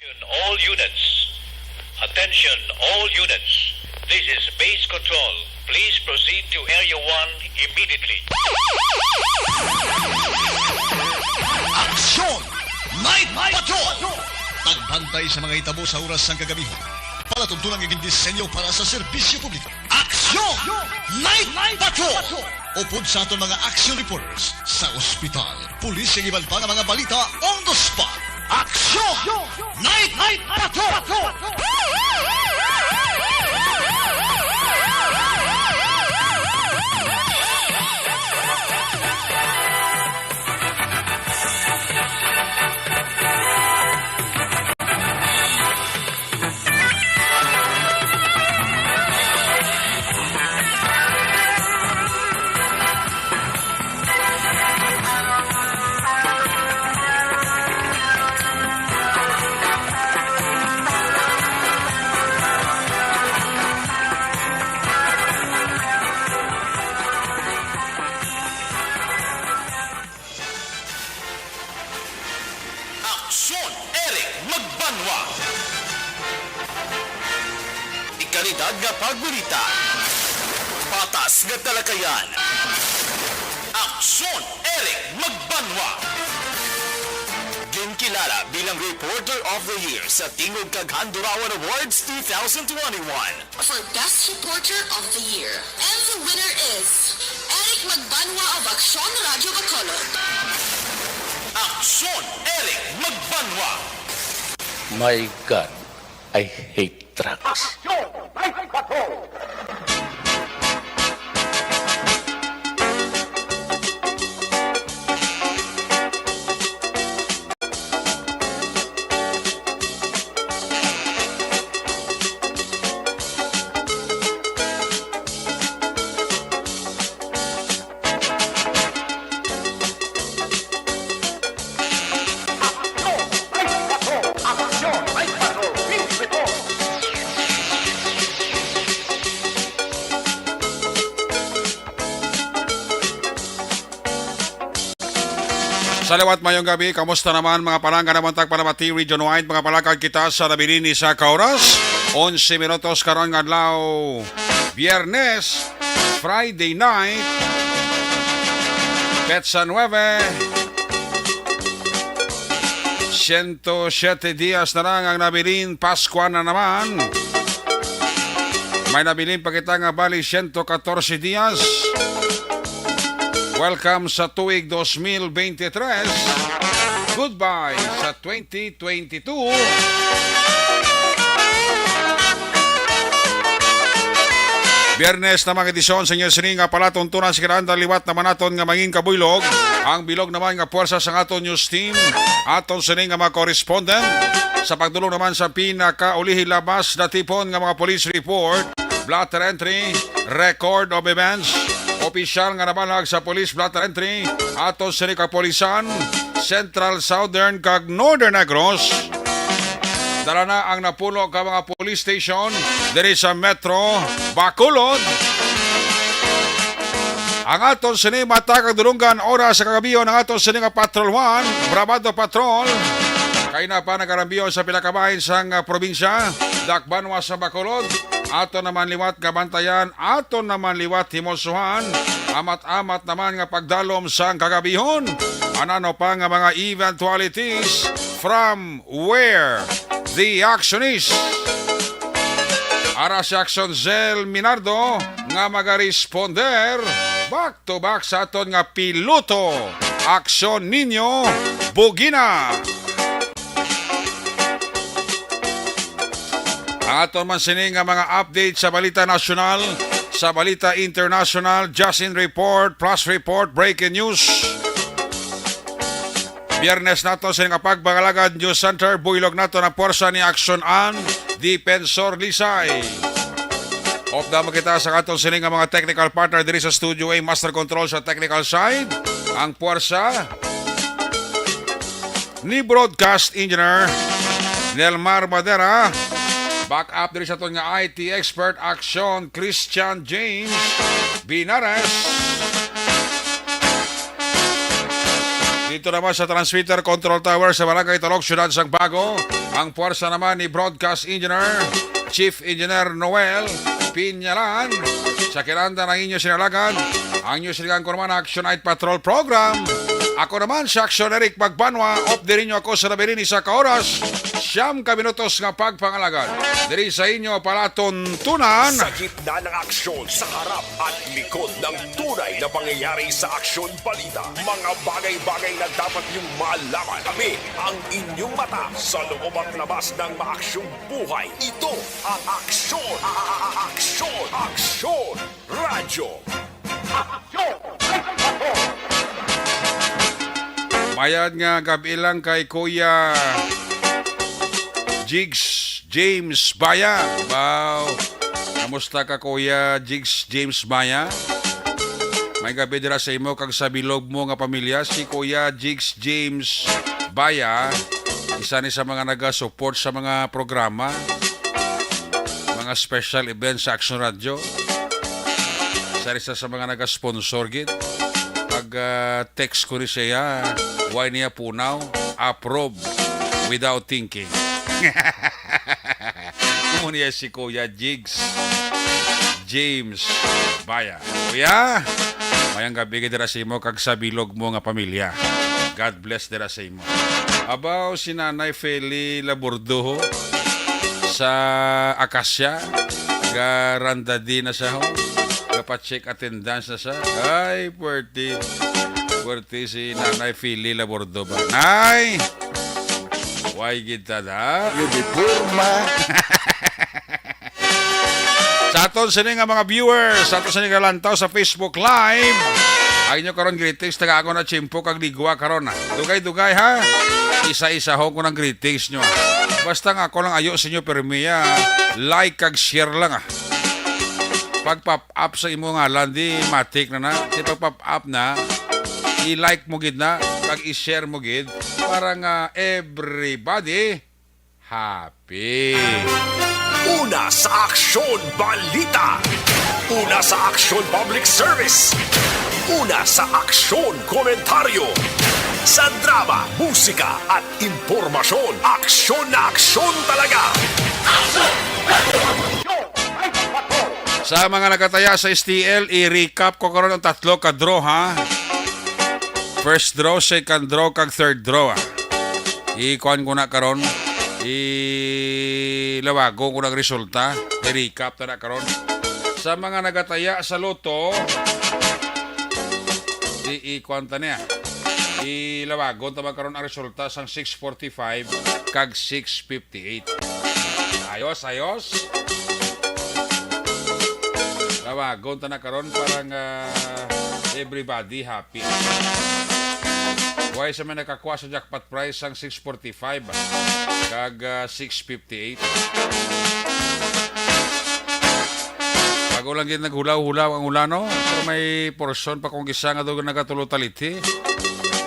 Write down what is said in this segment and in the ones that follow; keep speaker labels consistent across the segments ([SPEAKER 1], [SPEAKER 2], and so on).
[SPEAKER 1] All units. Attention, all units. This is base control. Please proceed to Area 1 immediately.
[SPEAKER 2] Aksyon! Night Patrol! Tagbantay sa mga itabo sa oras ng kagabihan. Palatuntunang iging disenyo para sa serbisyo publiko. Aksyon! Night Patrol! Upod sa aton mga action reporters sa ospital, pulis ang iban pa ng mga balita on the spot. Aksyon! Night Patrol!
[SPEAKER 3] Aksyon Eric Magbanwa. Ikalidad nga pagbalita. Patas nga talakayan. Aksyon Eric Magbanwa. Ginkilala bilang Reporter of the Year sa Tingog Kag Handurawan Awards 2021.
[SPEAKER 4] For Best Reporter of the Year. And the winner is Eric Magbanwa of Aksyon Radio Bacolod.
[SPEAKER 3] Aksyon Eric Magbanwa.
[SPEAKER 5] My God, I hate drugs.
[SPEAKER 6] Salawat mayong gabi, kamusta naman mga palangga naman tagpalamati region wide, mga palakad kita sa nabilini sa kauras 11 minutos karon nga adlaw Biyernes, Friday night, Petsa 9, 107 dias na lang ang nabilin, Pasko na naman. May nabilin pa kita nga bali 114 dias. Welcome sa tuig 2023. Goodbye sa 2022. Biyernes na mga edisyon sa inyo sininga palatuntunan sa kinahanglan liwat naman naton nga mangin kabuylog. Ang bilog naman nga puwersa sa aton news team. Aton sininga mga correspondent. Sa pagdulong naman sa pinakaulihi labas na tipon nga mga police report, blotter entry, record of events, opisyal nga nabalag sa police blotter entry aton sa kapolisan Central, Southern kag Northern Negros. Dala na ang napuno ka mga police station diri sa Metro Bacolod. Ang aton sini mata kag dulungan oras sa kagabiyon ang aton sini nga Patrol 1 Bravado Patrol kay na pa nagarambiyon sa pinakabahin sang probinsya Dakbanwa sa Bacolod. Ato naman liwat kabantayan, ato naman liwat himosuhan, amat-amat naman nga pagdalom sang kagabihon. Anano pa nga mga eventualities from where the action is. Ara si Action Zel Minardo nga magaresponder back to back sa aton nga piloto. Action Ninyo Bugina. Aton man sini nga mga update sa balita nasyonal, sa balita international, just in report, plus report, breaking news. Biyernes nato sa nga pagbangalagad News Center, builog nato ng porsa ni Action An, Defensor Lisay. Opda makita sa aton sini nga mga technical partner diri sa Studio A, Master Control sa technical side. Ang porsa ni Broadcast Engineer Nelmar Madera. Back up diri sa aton nga IT expert Action Christian James Binares. Dito naman sa transmitter control tower sa Barangay Talok, Syudad sang Bago, Ang puwersa naman ni Broadcast Engineer, Chief Engineer Noel Pinyalan. Sa kiranda ng inyo sinalagan, ang inyo siligang ko naman Action Night Patrol Program. Ako naman si Action Eric Magbanwa. Off din inyo ako sa labirin sa kaoras. 9 minutos nga pagpangalagad. Diri sa inyo palatuntunan.
[SPEAKER 7] Sa gitna ng aksyon, sa harap at likod ng tunay na pangyayari sa Aksyon Balita. Mga bagay-bagay na dapat niyong malaman. Kami ang inyong mata sa loob at labas ng maaksyong buhay. Ito ang Aksyon! Aksyon! Aksyon! Radyo!
[SPEAKER 6] Mayad nga gabi lang kay Kuya Jigs James Baya. Wow. Kamusta ka Kuya Jigs James Baya? May gabi dira sa imo kag sa bilog mo nga pamilya si Kuya Jigs James Baya. Isa ni sa mga naga-support sa mga programa, mga special events sa Action Radio. Isa sa mga naga-sponsor gid. Pag text ko ni siya, why niya punaw? Approve without thinking. Kumuniya si Kuya Jigs James Baya. Kuya, mayang gabi ka dira sa imo kag sa bilog mo nga pamilya. God bless dira sa imo. Abaw si Nanay Feli Labordo sa Akasya, garanda din na siya ho. Kapacheck attendance na siya. Ay, puwerte. Puwerte si Nanay Feli Labordo ba? Nay! Why kita da?
[SPEAKER 5] Uniforma.
[SPEAKER 6] Sa aton sini nga mga viewers, sa aton sini nga lantaw sa Facebook Live. Ay nyo karon greetings, taga ako na chimpo kag ligwa karon. Dugay-dugay ha. Isa-isa ho ko ng greetings nyo. Basta nga ako lang ayo sa inyo permiya. Like kag share lang ah. Pag pop up sa imo nga landi matik na na. Di pag pop up na, i-like mo gid na, pag i-share mo gid para nga everybody happy.
[SPEAKER 7] Una sa Aksyon Balita. Una sa Aksyon Public Service. Una sa Aksyon Komentaryo. Sa drama, musika at impormasyon. Aksyon na aksyon talaga.
[SPEAKER 6] Sa mga nakataya sa STL, i-recap ko karon ang 3 ka draw ha. First draw, second draw, kag third draw ha. I-kuhan ko na karon. I-lawago ko ng resulta. I-recap na karon. Sa mga nagataya sa loto, i-kuhan ta niya. I-lawago ta karon ang resulta sang 645 kag 658. Ayos. Lawagon ta na karon parang everybody happy. Why sa man nakakuha sa jackpot prize ang 645 kag 658. Bago lang gid naghulaw-hulaw ang ulano, pero may portion pa kung gisa nga do nagatulot-taliti.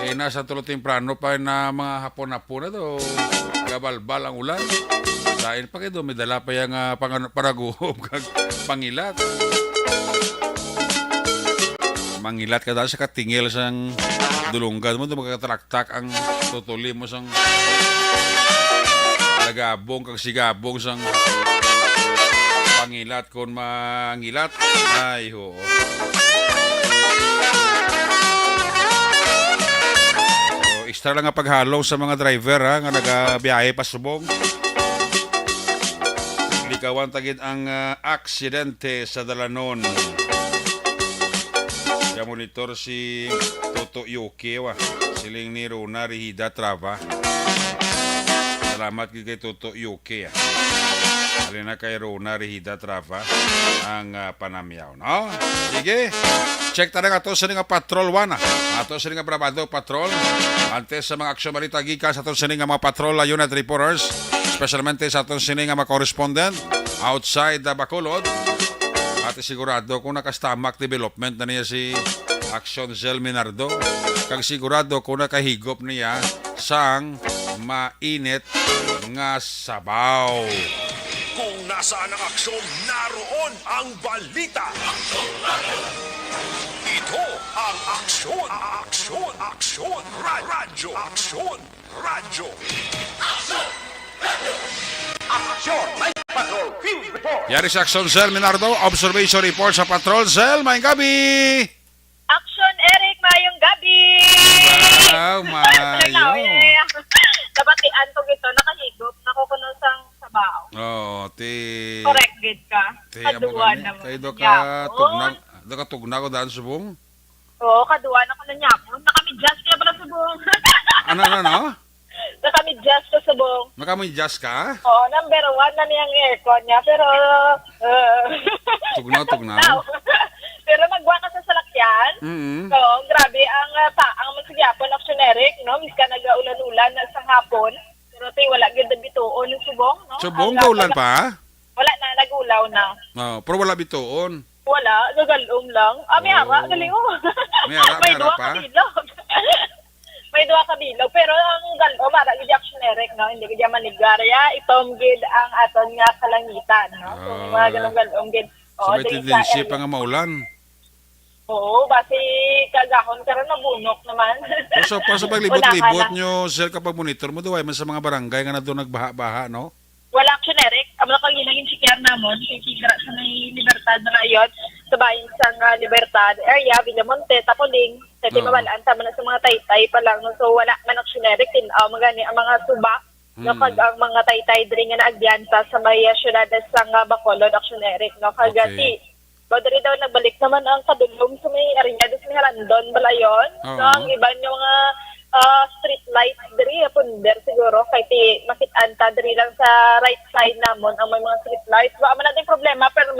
[SPEAKER 6] Eh nasa tulo temprano pa na mga hapon-hapon na do. Gabalbal ang ulan. Dahil pa kayo, may dala pa yung paraguhom kag pangilat. Mangilat ka dahil sa katingil sang dulunggad mo, magkatraktak ang tutuli mo sang lagabong kag sigabong sang pangilat kon mangilat. Ay ho. So, extra lang nga paghalo sa mga driver ha, nga nagabiyahe pa subong. Likawan tagid ang aksidente sa Dalanon. Monitor si Toto Yuki siling ni Rona Rihida Trava. Salamat kay Toto Yuki. Alina kay Rona Rihida Trava ang panamyaw, no? Sige. Check ta nga to sa nga patrol 1. Ato sa nga Brabado patrol. Antes sa mga aksyon balita gikan sa ato sa nga mga patrol unit reporters, especialmente sa ato sa nga mga correspondent outside the Bacolod. At sigurado kung nakastamak development na niya si Action Zel Minardo. Kag sigurado kung nakahigop niya sang mainit nga sabaw.
[SPEAKER 7] Kung nasaan ang aksyon, naroon ang balita. Ito ang Aksyon. Radyo. Aksyon. Radyo.
[SPEAKER 6] Yari sa Action Cell Minardo, observation report sa Patrol Cell. May gabi!
[SPEAKER 8] Action, Eric, mayong gabi!
[SPEAKER 6] Wow, mayo.
[SPEAKER 8] Nabatian ko gito, nakahigop, nakukuno sang sabaw.
[SPEAKER 6] Oh,
[SPEAKER 8] Correct, gid ka. Kaduwa naman.
[SPEAKER 6] Kayo ka tugna ko daan subong?
[SPEAKER 8] Oo, kaduwa na ko na nyapon. Nakamidjas kaya pala subong.
[SPEAKER 6] Ano?
[SPEAKER 8] Nakamidjas ko subong.
[SPEAKER 6] Nakamidjas ka?
[SPEAKER 8] Oo, number 1 na niyang aircon niya, pero...
[SPEAKER 6] Tugnaw.
[SPEAKER 8] Pero magwa ka sa salakyan. So, grabe, ang magsigyapon, Action Eric, no? Miska nag-ulan-ulan na sa hapon. Pero wala gid bituon ng subong, no?
[SPEAKER 6] Subong kaulan pa?
[SPEAKER 8] Wala na, nag-ulaw na.
[SPEAKER 6] Oh, pero wala bituon.
[SPEAKER 8] Wala, gagalom lang. May ara, galing mo.
[SPEAKER 6] May ara
[SPEAKER 8] Duwa
[SPEAKER 6] pa?
[SPEAKER 8] ka bilog. May duwa ka bilog. Pero ang galom, ara, gid Action Eric, no? Hindi gid manigarya. Itom gid ang aton nga kalangitan, no? So, mga galom gid.
[SPEAKER 6] Sabay tendency pa nga maulan.
[SPEAKER 8] Oo, basi kagahon karon nabunok naman.
[SPEAKER 6] So, pa sa paglibot-libot nyo, sir, kapag monitor mo, duway man sa mga barangay nga na doon nagbaha-baha, no?
[SPEAKER 8] Wala Action Eric. Amo na kang ginagin sikyar namon, kikira sa may Libertad na rayon, sa bayan sa Libertad area, Villamonte, Tapoling, sa mabalaan, tama na sa mga taytay pa lang. No? So, wala man Action Eric, magani ang mga suba, no, kag ang mga taytay diri nga naagyansa sa may syudad sa Bacolod, Action Eric, no, kagati. Badari daw nagbalik naman ang kadulong sa may area sa may Harandon, Balayon. So, ang iba niyo mga street lights diri, punder siguro, kay makit-anta diri lang sa right side namon ang may mga street lights. Wa man natin problema, pero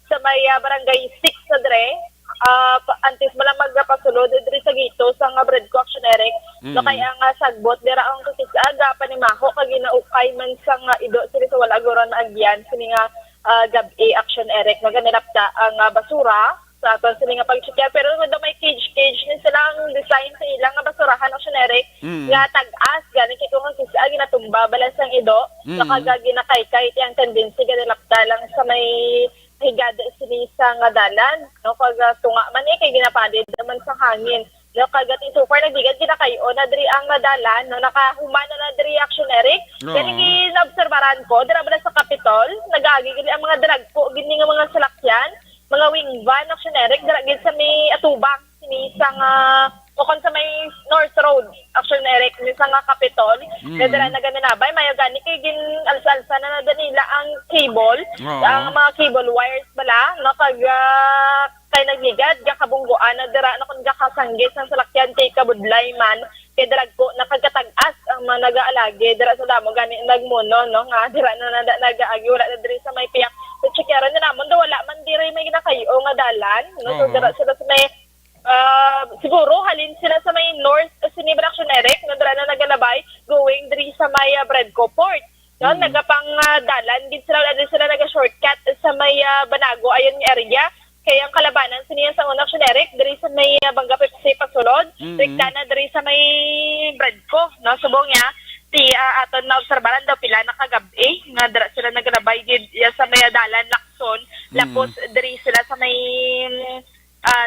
[SPEAKER 8] sa may barangay 6 na diri, antes mo lang magpasulod diri sa gito sa nga bread ko Action Eric. So kay ang sagbot dira ang kasisaga panimaho kag ginaukay man sa nga ido sila sa wala goron agyan sini nga gabi Action Eric naganilapta ang basura sa aton sila nga pag-check pero do may cage ni silang design sa ilang nga basurahan Action Eric nga tag-as gani kay kung kasisaga ginatumba balas ang ido nakagagi na kay ang tendency ganilapta lang sa may higad sini sa nga dalan no pag tunga man kay ginapadid naman sa hangin no kagat so far nagdigad ginakayo na diri ang dalan no nakahumana na diri Action Eric kani ginobserbaran ko dira ba sa Capitol nagagi gid ang mga dragpo gini nga mga salakyan mga wing van Action Eric dira gid sa may atubang sini sa nga kon sa may North Road Action Eric ni sa nga Capitol dira na ganinabay mayo gani kay gin alsa-alsa na nila ang cable ang mga cable wires bala no kag kay nagligad gakabungguan na dira na kun gakasanggit sang salakyan kay kabudlay man kay dragpo nakagkatag-as ang mga nagaalagi dira sa damo gani nagmuno no nga dira na nagaagi wala na diri sa may piyak so checkaran na namon do wala man diri may ginakayo nga dalan no so dira sila sa may siguro halin sila sa may north sinibra Action Eric na dira na nagalabay going diri sa may Bredco Port no nagapang dalan gid sila wala din sila naga-shortcut sa may Banago ayon nga area kaya ang kalabanan siniya sa una Action Eric diri sa may Bangga Pepsi pasulod na diri sa may Bredco no subong niya aton na obserbaran daw pila na kagabi nga dira sila nagalabay gid sa may dalan Lacson lapos diri sila sa may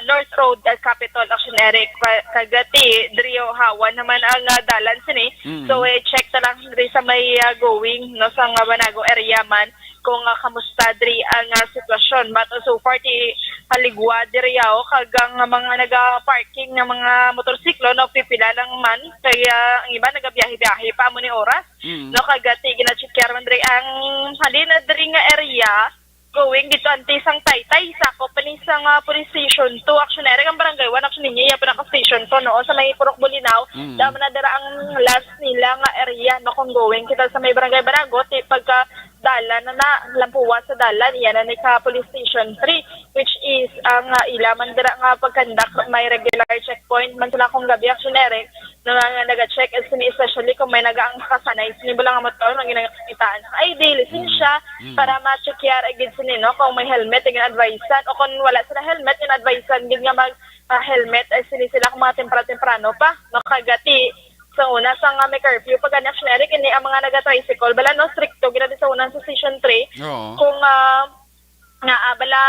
[SPEAKER 8] North Road Capitol Action Eric kagati diri hawan naman ang dalan sini so check ta lang diri sa may going no sa Banago area man kung kamusta diri ang sitwasyon but so far haligwa diri kagang mga naga-parking nga mga motorsiklo no pipila lang man kaya ang iba nagabiyahe-biyahe pa mo ni oras no kagati gina-check man diri ang halin diri nga area going dito anti sang taytay sakop ni sang police station 2 Action Eric ang barangay 1 Action niya pinaka station to no sa may Purok Bulinaw dama na dira ang last nila nga area no kung going kita sa may barangay Banago pagka dalan na lampuwa sa dalan yan na ni ka police station 3 which is ang ilaman dira nga pagkandak may regular checkpoint man sila kung gabi Action Eric no nga naga-check especially kung may nagaang kasanay sinibo lang ang motor ang ginakitaan ID lisensya para ma-checkar agad sini no kung may helmet ang advisean o kung wala sila helmet yung advisean gid nga mag helmet ay sini sila kung mga temprano pa no kagati sa una sa nga may curfew pag ani Action Eric ini ang mga naga-tricycle bala no stricto gid sa una sa station 3 kung nga bala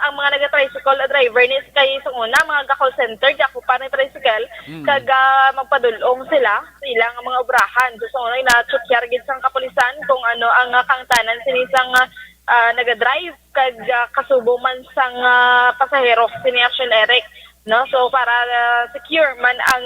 [SPEAKER 8] ang mga naga-tricycle driver ni kay sa una mga call center ako pa ng tricycle kag magpadulong sila sa ilang mga obrahan so una na check gid sang kapulisan kung ano ang kangtanan sinisang naga-drive kag kasubo man sang pasahero sini Action Eric, no? So para secure man ang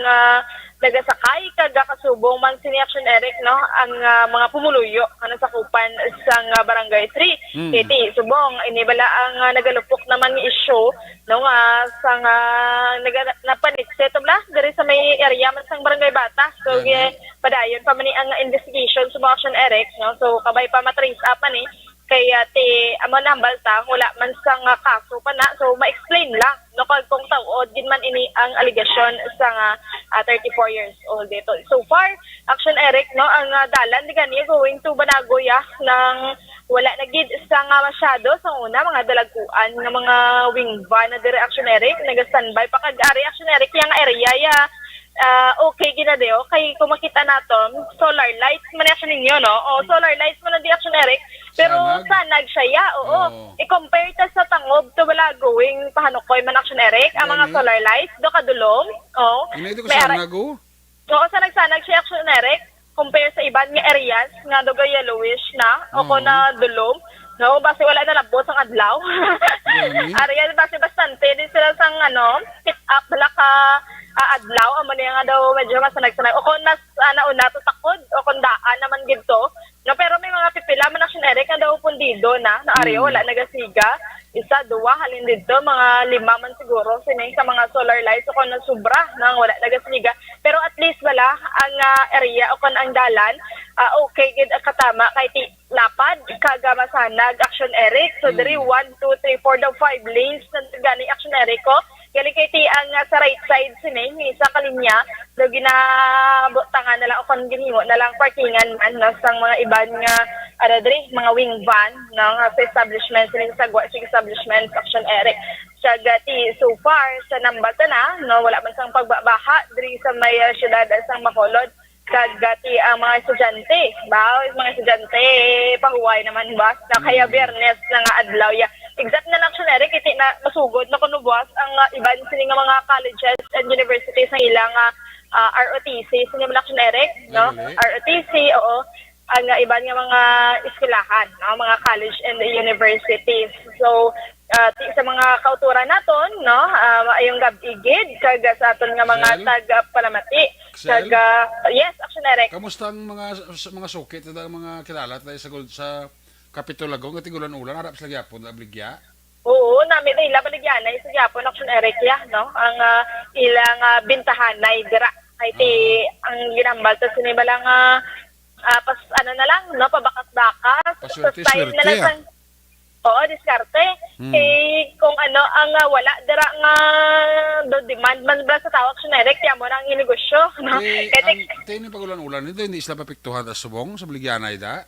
[SPEAKER 8] nagasakay kag kasubo man sini Action Eric, no, ang mga pumuluyo ano sakupan sang barangay 3 iti subong inibala ang nagalupok naman ng issue, no, nga sang napanitse to bla diri sa may area man sang barangay Bata. So padayon pa man ni ang investigation sa mga Action Eric, no, so kabay pa matrace up man kaya ti amo nambal ta wala man sang kaso pa na, so ma-explain lang no kung tawod din man ini ang allegation sang 34 years old dito. So far Action Eric, no, ang dalan di gani going to Banagoya nang wala na gid sang masyado sa una mga dalagkuan nga mga wing van na dire Action Eric naga-standby pa kag ari Action Eric yang area ya. Okay ginadeo kay kung makita naton solar lights man Action ninyo, no, o solar lights man di Action Eric pero sanag siya oo. I-compare ta sa tangob to wala going pahanukoy man Action Eric ang mga solar lights do kadulom,
[SPEAKER 6] Inay ko sanag o?
[SPEAKER 8] Oo, sanag siya Action Eric compare sa iban nga areas nga do yellowish na o ko na dulom, no, base wala na labot ang adlaw. Area base bastante din sila sang pick up bala ka adlaw amo niya nga daw medyo masanag-sanag o kung nauna to takod o kung daan naman gito, no, pero may mga pipila man Action Eric nga daw pundido na area wala nagasiga isa duwa halin dito mga 5 man siguro sinay sa mga solar lights o kung nasubra nang wala nagasiga pero at least wala ang area o kung ang dalan okay gid katama kay ti lapad kaga masanag Action Eric. So diri 1, 2, 3, 4 daw 5 lanes na gani Action Eric ko galing kay ti ang sa right side sini sa kalinya do ginabutangan na lang o kung ginhimo na lang parkingan man sang mga iban nga diri mga wing van ng sa establishment sini sa establishment Action Eric. Sagati so far sa nambata na, no, wala man sang pagbabaha diri sa may syudad sang Bacolod kagati ang mga estudyante mga estudyante pahuway naman bas na kaya Biyernes na nga adlaw ya exact na Action Eric iti na masugod na kuno buwas ang iban sini nga mga colleges and universities ng ilang ROTC sini Action Eric, no, ROTC ang iban nga mga eskwelahan, no, mga college and universities. So sa mga kauturan naton, no, ayong gab-igid kag sa aton nga mga taga-palamati kag yes Action Eric.
[SPEAKER 6] Kamusta ang mga sukit at mga kilala tayo sa Kapitolagong at Tigulan-ulan harap sa Gyapon na Bligya?
[SPEAKER 8] Oo, namin na ila baligyan ay sa Gyapon Action Eric ya, no, ang ilang bintahan na dira ay ti ang ginambal ta sinibalang pas na lang, no, pabakas-bakas
[SPEAKER 6] paswerte
[SPEAKER 8] na lang diskarte. Kung ang wala dira nga do demand man ba sa tao Action Eric kaya mo nang inegosyo, no.
[SPEAKER 6] Tayo ni pagulan-ulan nito hindi sila papiktuhan sa subong sa Bligyanay da?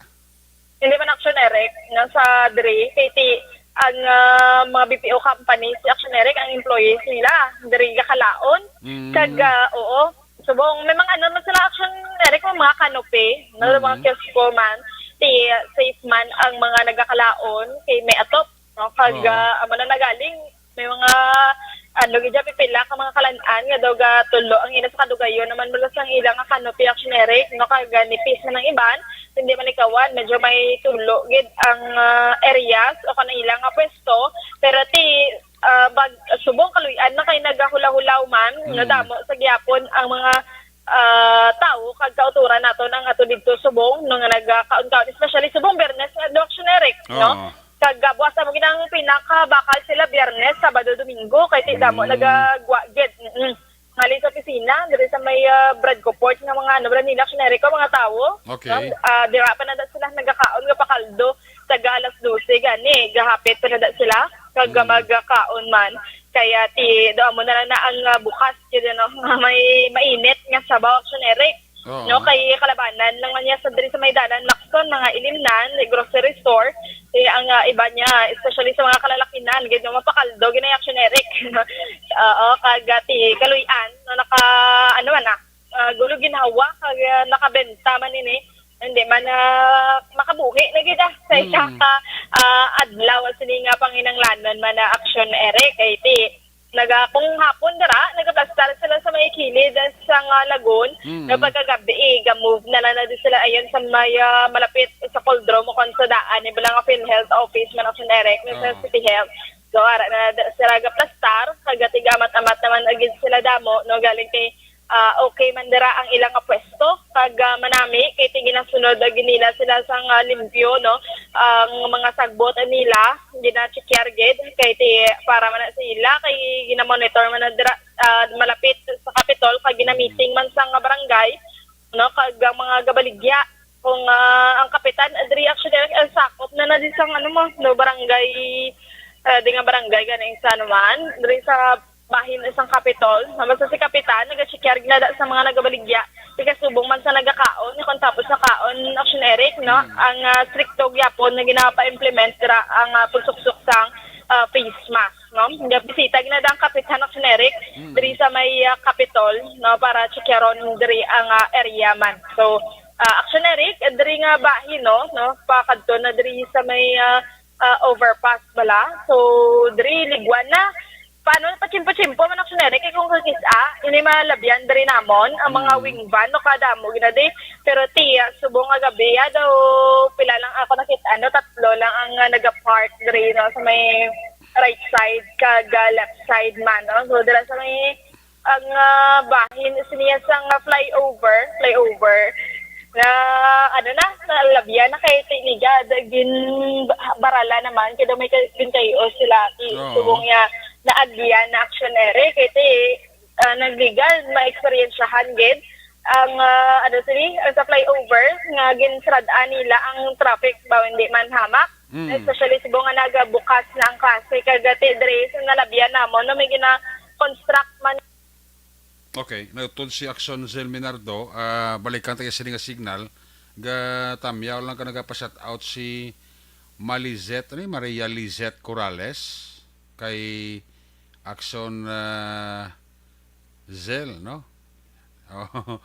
[SPEAKER 8] Hindi man Action Eric no, sa diri kay ang mga BPO company si Action Eric ang employees nila diri kalaon kag subong may mga man sila Action Eric mga canopy, no, mga kiosko man safe man ang mga nagakalaon kay may atop, no, kag amo na nagaling may mga gidya pipila ka mga kalan-an nga daw ga tulo ang ina sa kadugayon naman mula sang ilang canopy Action Eric, no, kag nipis na ng iban hindi man ikawan medyo may tulo gid ang areas o kanang ilang pwesto pero subong kaluyan na kay nagahula-hulaw man no, damo sa gyapon ang mga tao kag kauturan nato ang ato didto subong no nga nagakaon-kaon especially subong Biyernes Action Eric, no, kag buwas mo ginang pinakabakal sila Biyernes, Sabado, Domingo kay ti damo nagagwa gid ngali sa opisina diri sa may Bradco Port nga mga nila Action Eric mga tao,
[SPEAKER 6] okay,
[SPEAKER 8] no, dira pa na sila nagakaon nga pakaldo sa alas 12 gani gahapit pa na sila kag magakaon man kaya ti do mo na lang na ang bukas yun, no, may mainit nga sabaw Action Eric, no, kay kalabanan lang man niya sa diri sa Maydanan Lacson mga ilimnan grocery store ang iba niya especially sa mga kalalakinan gid nga mapakaldo ginay Action Eric. Kag ti kaluyan no, naka gulo ginhawa kag nakabenta man ini hindi man makabuhi na gid sa isa ka adlaw sini nga panginanglanon man Action Eric kay ti kung hapon dira nagaplastar sila sa may kilid sa sa lagoon. No pagkagabi ga-move na lang na din sila ayon sa may malapit sa Coldrom o sa daan ni bilang PhilHealth office man sa Eric sa City Health. So ara na sila gaplastar kagatigamat-amat naman agid sila damo no galing kay okay man dira ang ilang pwesto kag manami kay ginasunod ginila sila sang limpyo no ang mga sagbot nila gina-checkar gid kay para man sila kay gina-monitor man dira malapit sa Capitol kag gina-meeting man sang barangay no kag mga gabaligya kung ang kapitan adri actually sakop na di sang no barangay di nga barangay ganing sa naman diri sa bahin isang Capitol. Basta si kapitan naga-checkar ginada sa mga nagabaligya. Kasi subong man sa nagakaon, kung tapos sa kaon Action Eric, no? Ang stricto gyapon na ginapa-implement dira ang pagsuksok sang face mask, no? Bisita ginada ang kapitan Action Eric diri sa may Capitol, no? Para checkaron diri ang area man. So, Action Eric, diri nga bahin, no? Pakadto na diri sa may overpass bala. So, diri ligwan na. Paano pachimpo-chimpo man Action Eric kung kakisa ini malabyan dari namon ang mga wing van no kada mo ginadi pero subong nga gabi daw pila lang ako nakita tatlo lang ang naga-park dari no sa may right side kag left side man no so dira sa may ang bahin siniya sang flyover na nalabyan na kay tiniga gin barala naman kaya may gintayo sila subong ya naagyan na Action Eric iti nagligal ma-experiensyahan gid ang sa flyover nga ginsradaan nila ang traffic ba hindi man hamak especially subong nga nagabukas na ang klase kagati diri sa nalabyan namon no may gina-construct man.
[SPEAKER 6] Okay, nautod si Action Zel Minardo, balikan tayo sa nga signal ga tamyaw lang ka nagapa-shout out si Maria Lizette Corrales kay Action Zel, no? Oh,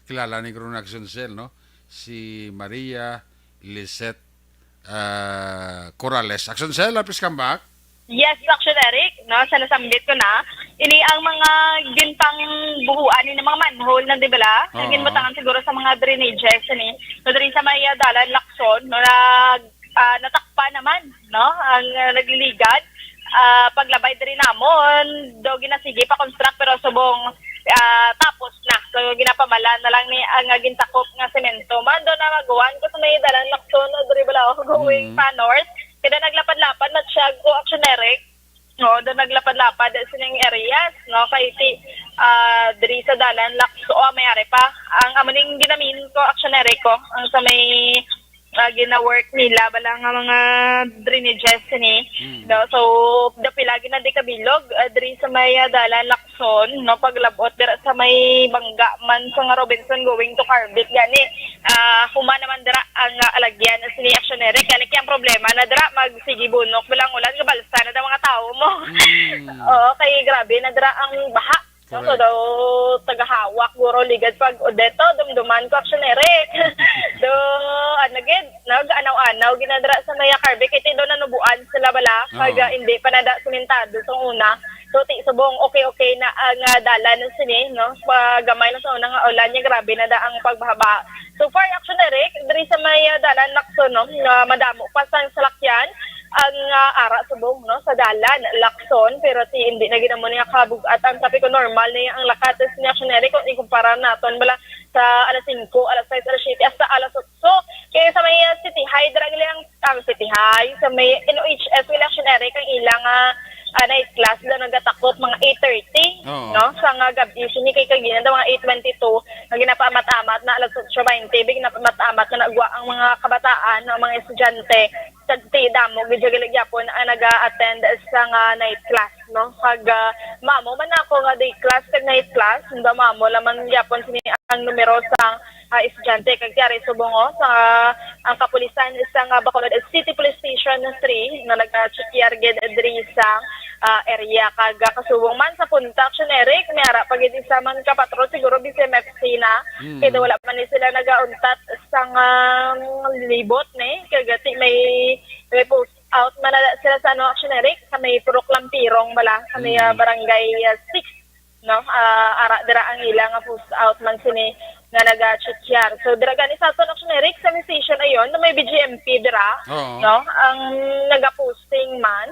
[SPEAKER 6] kilala ni Kron Action Zel, no? Si Maria Lizette Corrales. Action Zel, please come back.
[SPEAKER 8] Yes, Action Eric, no? Sa nasambit ko na, ini ang mga gintang buhuan ni mga manhole na di bala? Naging butangan siguro sa mga drainages ni. So, diri sa may dalan Lacson, no, natakpa naman, no? Ang nagliligad. Paglabay diri namon do ginasige pa construct pero subong tapos na so ginapamalan na lang ni ang gintakop nga semento man do na magawan ko sa may dalan Lacson diri bala going pa north kada naglapad-lapad na siya go Action Eric no do naglapad-lapad sining areas no kay diri sa dalan Lacson may are pa ang amaning ginamin ko Action Eric ko ang sa may gina-work nila bala nga mga drainages ni no so dapila gina di kabilog diri sa may dalan Lacson no paglabot dira sa may bangga man sa nga Robinson going to Carbit gani huma naman dira ang alagyan ni Action Eric gani kay ang problema na dira magsigi bunok bilang ulan gabalsa na mga tao mo oo kay grabe na dira ang baha. So daw tagahawak guro ligad pag odeto dumduman ko Action Eric. Do gid nag-anaw-anaw ginadra sa Maya Carbe kay do nanubuan sila bala kag hindi pa nada sumentado sa una. So subong okay na ang dalan sini no gamay na sa una nga ulan niya grabe na da ang pagbaba. So far Action Eric diri sa Maya dalan Lacson no madamo pa sa salakyan ang ara subong no sa dalan Lacson pero hindi na ginamo niya kabugat ang sabi ko normal na ang lakates ni Action Eric kung ikumpara naton bala sa alas 5 alas 6 alas 7 hasta alas 8 kaya sa may City High dira ang City High sa may NOHS will Action Eric ang ilang night class na nagatakot mga 8:30 no sa nga gabi sini kay kagina daw mga 8:22 nga ginapamat-amat na alas 8:20 big napamat-amat na nagwa ang mga kabataan ang mga estudyante sa damo gigilig yapon naga-attend sa nga night class no kag mamo man ako nga day class kag night class unda mamo laman yapon sini ang numero sa estudyante kag tiari subongo sa ang kapulisan sa nga Bacolod City Police Station 3 na nag-check gid diri sa area kag kasubong man sa punta Action Eric may ara pag sa man ka patrol siguro BCMFC na kay wala man ni sila nagauntat sa libot ni kag may post out man sila sa Action Eric sa may Purok Lampirong bala sa may barangay 6 no, ara dira ang ila nga post out man sini nga naga-chekyar. So dira gani sa aton Action Eric sa station ayon na may BGMP dira,
[SPEAKER 6] Oo.
[SPEAKER 8] no, ang naga-posting man.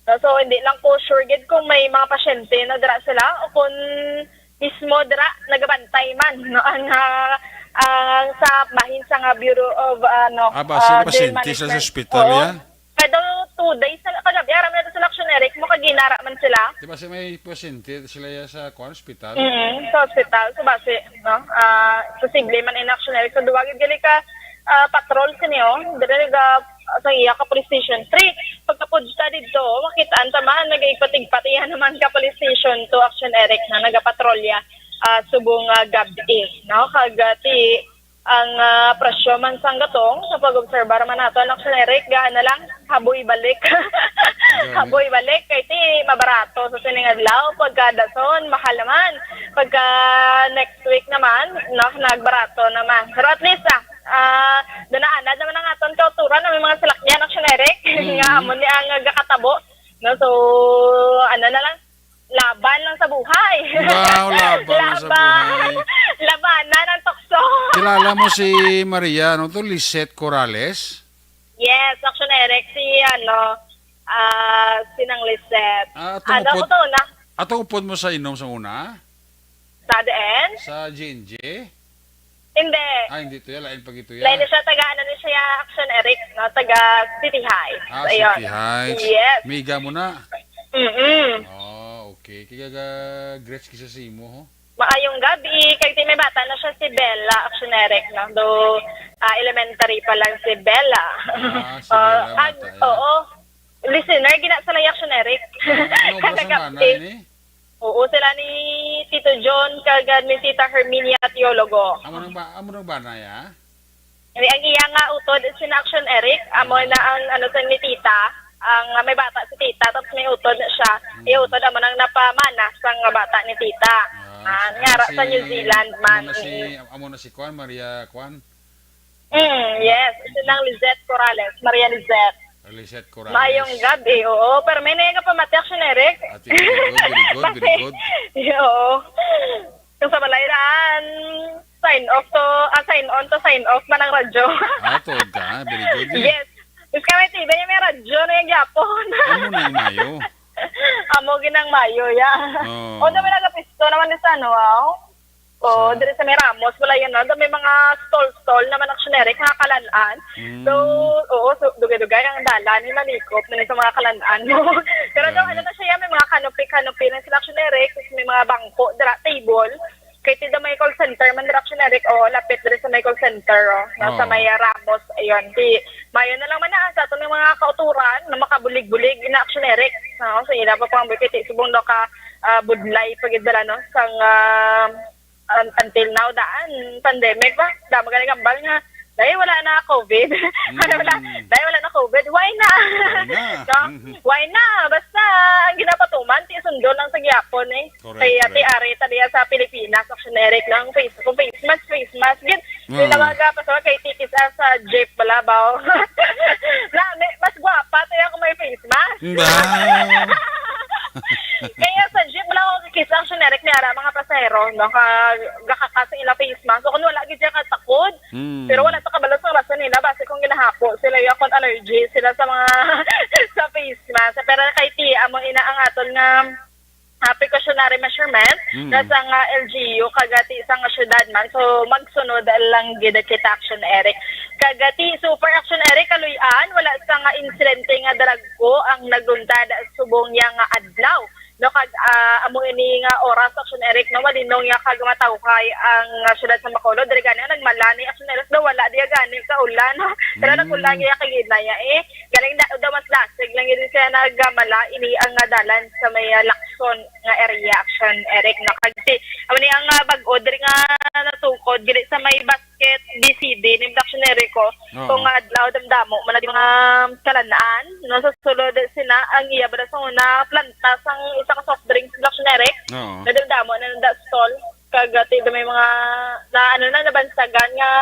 [SPEAKER 8] No, so hindi lang ko sure gid kung may mga pasyente na dira sila o kung mismo dira nagabantay man, no, ang sa bahin sa nga Bureau of
[SPEAKER 6] Base
[SPEAKER 8] Jail
[SPEAKER 6] pasyente sa
[SPEAKER 8] Management.
[SPEAKER 6] ospital
[SPEAKER 8] Oo.
[SPEAKER 6] yan.
[SPEAKER 8] Kada 2 days sa kagabi aram na sa Action Eric mo kaginara man sila.
[SPEAKER 6] Di ba may pasyente sila ya sa hospital?
[SPEAKER 8] Sa hospital, so base, no? Posible man in Action Eric. So duwagin gali ka patrol sinyo, dira nga sa iya ka police station 3. Pagkapudsta dito, makitaan tamaan nagaipatig-patihan naman ka police station to Action Eric na nagapatrolya subong gabi, no? Kagati ang presyo man sang gatong sa pag-obserbar man nato ang Action Eric gaana lang haboy balik. Haboy balik kay ti mabarato sa sining adlaw pagka dason mahal naman. Pagka next week naman no nagbarato naman. Pero at least danaanad naman ang aton kauturan na may mga salakyan Action Eric nga amo ni ang gakatabo. No, so ano na lang laban lang sa buhay.
[SPEAKER 6] Wow, laban lang sa buhay.
[SPEAKER 8] Labanan ang tukso.
[SPEAKER 6] Kilala mo si Maria, ano to? Lisette Corrales?
[SPEAKER 8] Yes, Action Eric, si sinang Lisette.
[SPEAKER 6] Atong
[SPEAKER 8] ko to na?
[SPEAKER 6] Atong upod mo sa inom sa una?
[SPEAKER 8] Sa DN?
[SPEAKER 6] Sa J&J?
[SPEAKER 8] Hindi.
[SPEAKER 6] Hindi to yan. Lain pag ito yan.
[SPEAKER 8] Lain siya, ano ni siya, Action Eric, no? Taga City Heights. Ayun.
[SPEAKER 6] City Heights.
[SPEAKER 8] Yes.
[SPEAKER 6] Miga mo na? Okay. Kaya grets kisa si mo, ho?
[SPEAKER 8] Maayong gabi. Kaya may bata na siya si Bella, Action Eric, no? Do, elementary pa lang si Bella.
[SPEAKER 6] Si Bella, bata yan.
[SPEAKER 8] Oo. Listener, gina sa Action Eric.
[SPEAKER 6] Ano ba sa mana ini?
[SPEAKER 8] Oo, sila ni Tito John, kagad ni Tita Herminia Teologo.
[SPEAKER 6] Amo nang ba na ya?
[SPEAKER 8] Ang iya nga utod si Action Eric, amo na ang sa ni Tita. Ang may bata si Tita, tapos may utod na siya. Iutod amo nang napamanas ang bata ni Tita. Nga sa New Zealand man.
[SPEAKER 6] Amo na si Juan, Maria Juan?
[SPEAKER 8] Yes, ito nang Lizette Corrales, Maria Lizette.
[SPEAKER 6] Lisette Corrales.
[SPEAKER 8] Mayong gabi, oo. Pero may nega pa mati Action Eric.
[SPEAKER 6] Very good.
[SPEAKER 8] Oo. Yung sa balayran, sign on to sign off man ang radyo.
[SPEAKER 6] Tod ka. Very good.
[SPEAKER 8] Yes. Tapos kami tiba yung may radyo na yung Japon.
[SPEAKER 6] Amo na yung Mayo.
[SPEAKER 8] Amo ginang Mayo, ya. O, dami nagapisto naman ni Sano, wow. O, dire sa may Ramos, wala yan, no? Dami mga stall naman Action Eric, nakakalanaan. So, oo, so, dugay-dugay ang dalan, ni malikop na sa mga kalanaan mo. Pero daw, ano na siya, may mga kanopi na sila Action Eric, may mga bangko, dira, table. Kaya tida may call center, man dira Action Eric, lapit dire sa may call center, nasa may Ramos, ayun. Mayo na lang man na, sa ito ng mga kauturan na makabulig-bulig na Action Eric. No? So, yun na pa pang bukiti, subong daw ka budlay pagidala, no? Sang, until now, daan, pandemic ba? Dama ka nagambal nga. Dahil wala na COVID. Dahil wala na COVID, why na? No? Why na? Basta, ang ginapatuman, sundo lang sa gyapon eh. Kaya ti-ari tadiya sa Pilipinas, Action Eric lang, face mask. Gid, yung nagagapaso kay tikis sa jeep balabaw. Mas gwapa tayo kung may face mask. Kaya sa jeep, wala akong kikis Action Eric ni ara mga pasahero, no? Gakakasang ila face mask. So, kung wala gid siya katakod, pero wala sa kabalas ng rason nila, base kung ginahapo, sila yung akong allergy, sila sa mga sa face mask. Pero kay ti, amo ina ang atol nga precautionary measurement nasa nga LGU kagati isang syudad man, so magsunod lang gid kita Action Eric kagati super Action Eric kaluyan wala sa nga insidente nga dalagko ang nagluntad subong yang nga adlaw no kag amo ini nga oras Action Eric no malinong ya kag matawhay ang syudad sa Bacolod dire gani nagmalani Action Eric daw wala diya gani sa ulan no pero nagulang ya kag gidlaya galing daw mas lasig lang yun siya nagmala ini ang dalan sa may Lacson nga area Action Eric no kag amo ni ang bag-o dire nga natukod gid sa may basket BCD ni Action Eric ko kung adlaw damdamo man di mga kalanaan no sa sulod sina ang iya bada sa una planta sang isa ka soft drinks Action Eric nadamdamo na stall kagati may mga na nabansagan nga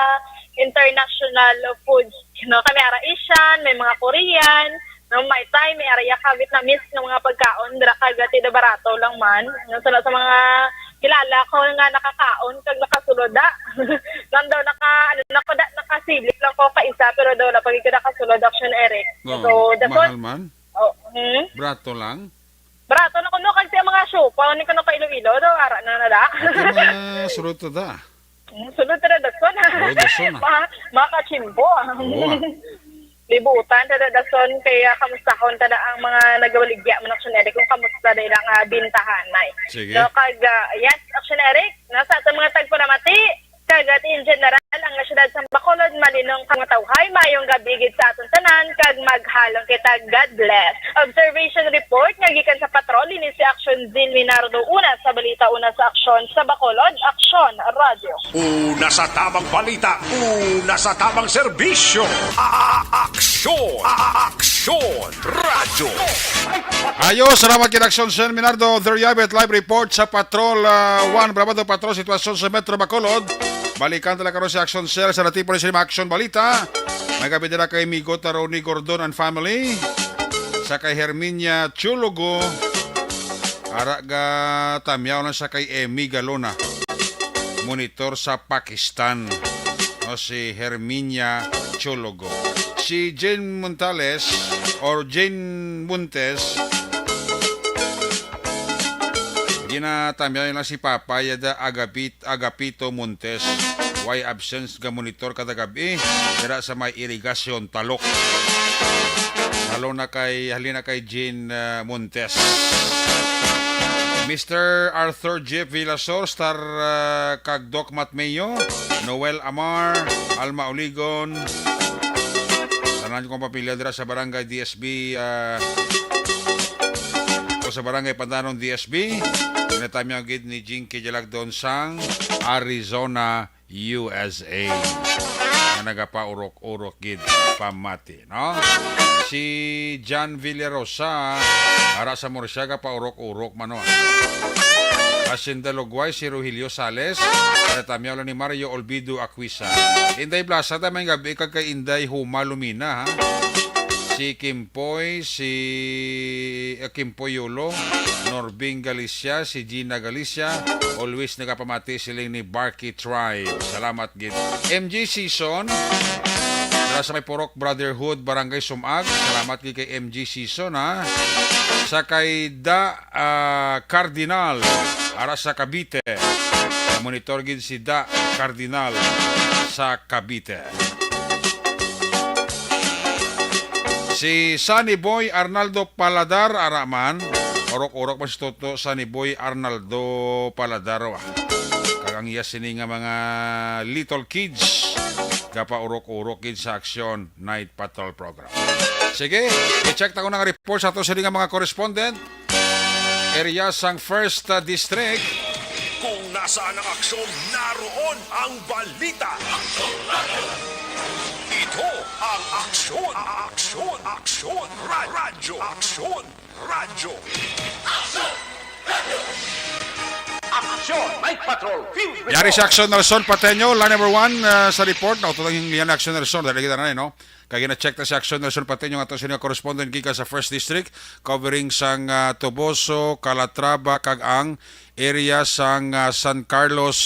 [SPEAKER 8] international foods no kami ara Asian may mga Korean No, may time, may area kabit na miss ng mga pagkaon, dira kagati na barato lang man. No, sa mga kilala ko nga nakakaon, kag nakasulod da. Lang daw nakasilip lang ko kaisa, pero daw na pag nakasulod, Action Eric. So, that's
[SPEAKER 6] mahal man?
[SPEAKER 8] Oh,
[SPEAKER 6] Brato lang?
[SPEAKER 8] barato na kuno kasi ang mga show, paano ka na pa Iloilo, daw, ara na nada.
[SPEAKER 6] Ito surut to da.
[SPEAKER 8] Sunod na dason.
[SPEAKER 6] Oo, dason,
[SPEAKER 8] Makachimbo.
[SPEAKER 6] Oo.
[SPEAKER 8] Libutan tada dason kaya kamustahon tada ang mga nagawaligya man Action Eric kung kamusta nila nga bintahan nay.
[SPEAKER 6] Sige.
[SPEAKER 8] So kag yes Action Eric nasa sa mga tagparamati kagat in general ang syudad sa Bacolod malinong kangatawhay mayong gabi gid sa aton tanan kag maghalong kita God bless. Observation report nga gikan sa patrol ni si Action Zin Minardo una sa balita una sa aksyon sa Bacolod Aksyon Radio.
[SPEAKER 7] Una sa tamang balita, una sa tamang serbisyo. Aksyon! Aksyon! Radyo!
[SPEAKER 6] Ayos, salamat kay Action Sen Minardo Deryabet live report sa Patrol 1 Brabado Patrol sitwasyon sa Metro Bacolod. Balikan talaga ron si Action Cell sa natipon ni Sinima Action Balita. May gabi nila kay Migota Ronnie Gordon and family. Sa kay Herminia Chulugo. Araga tamyaw na sa kay Emi Galona. Monitor sa Pakistan. O si Herminia Chulugo. Si Jane Montales or Jane Montes. Ginatamyaw na si Papa yada Agapito Montes. Why absence ga monitor kada gabi dira sa may irigasyon talok. Halina kay Jean Montes. Mr. Arthur Jeff Villasor, Star kag Doc Matmeyo, Noel Amar, Alma Oligon. Tanan kong papilya dira sa barangay DSB o sa barangay Pantanon DSB. Pinatamyaw gid ni Jinky Jalagdon sang Arizona, USA. Na nagapaurok-urok gid pamati, no? Si John Villarosa ara sa Morsiaga paurok-urok mano. Hacienda Logway si Rogelio Sales, pinatamyaw lang ni Mario Olvido Aquisa. Inday Plaza ta may gabi kag kay Inday Huma Lumina, ha? Si Kimpoy, Kimpoy Yolo, Norbing Galicia, si Gina Galicia, always nagapamati siling ni Barky Tribe. Salamat gid. MG Season, dara sa may Porok Brotherhood, Barangay Sumag. Salamat gid kay MG Season, ha. Sa kay Cardinal, ara sa Cavite. Monitor gid si Cardinal sa Cavite. Si Sunny Boy Arnaldo Paladar araman, orok-orok mas toto Sunny Boy Arnaldo Paladar. Kagang iya sini nga mga little kids gapa orok-orok gid sa Action Night Patrol Program. Sige, i-check ta ko nga report sa ato sini nga mga correspondent. Area sang First District.
[SPEAKER 7] Kung nasaan ang aksyon, naroon ang balita. Ito ang aksyon, aksyon, aksyon, radyo, aksyon, radyo.
[SPEAKER 3] Aksyon! Night Patrol!
[SPEAKER 6] Yari si Action Nelson Pateño, line number 1 sa report. Ito lang yung Action Nelson. Dahil kita na rin, no? Kaya na-check na si Action Nelson Pateño nga ito siya correspondent giga sa First District, covering sang Toboso, Calatrava, kag ang area sang San Carlos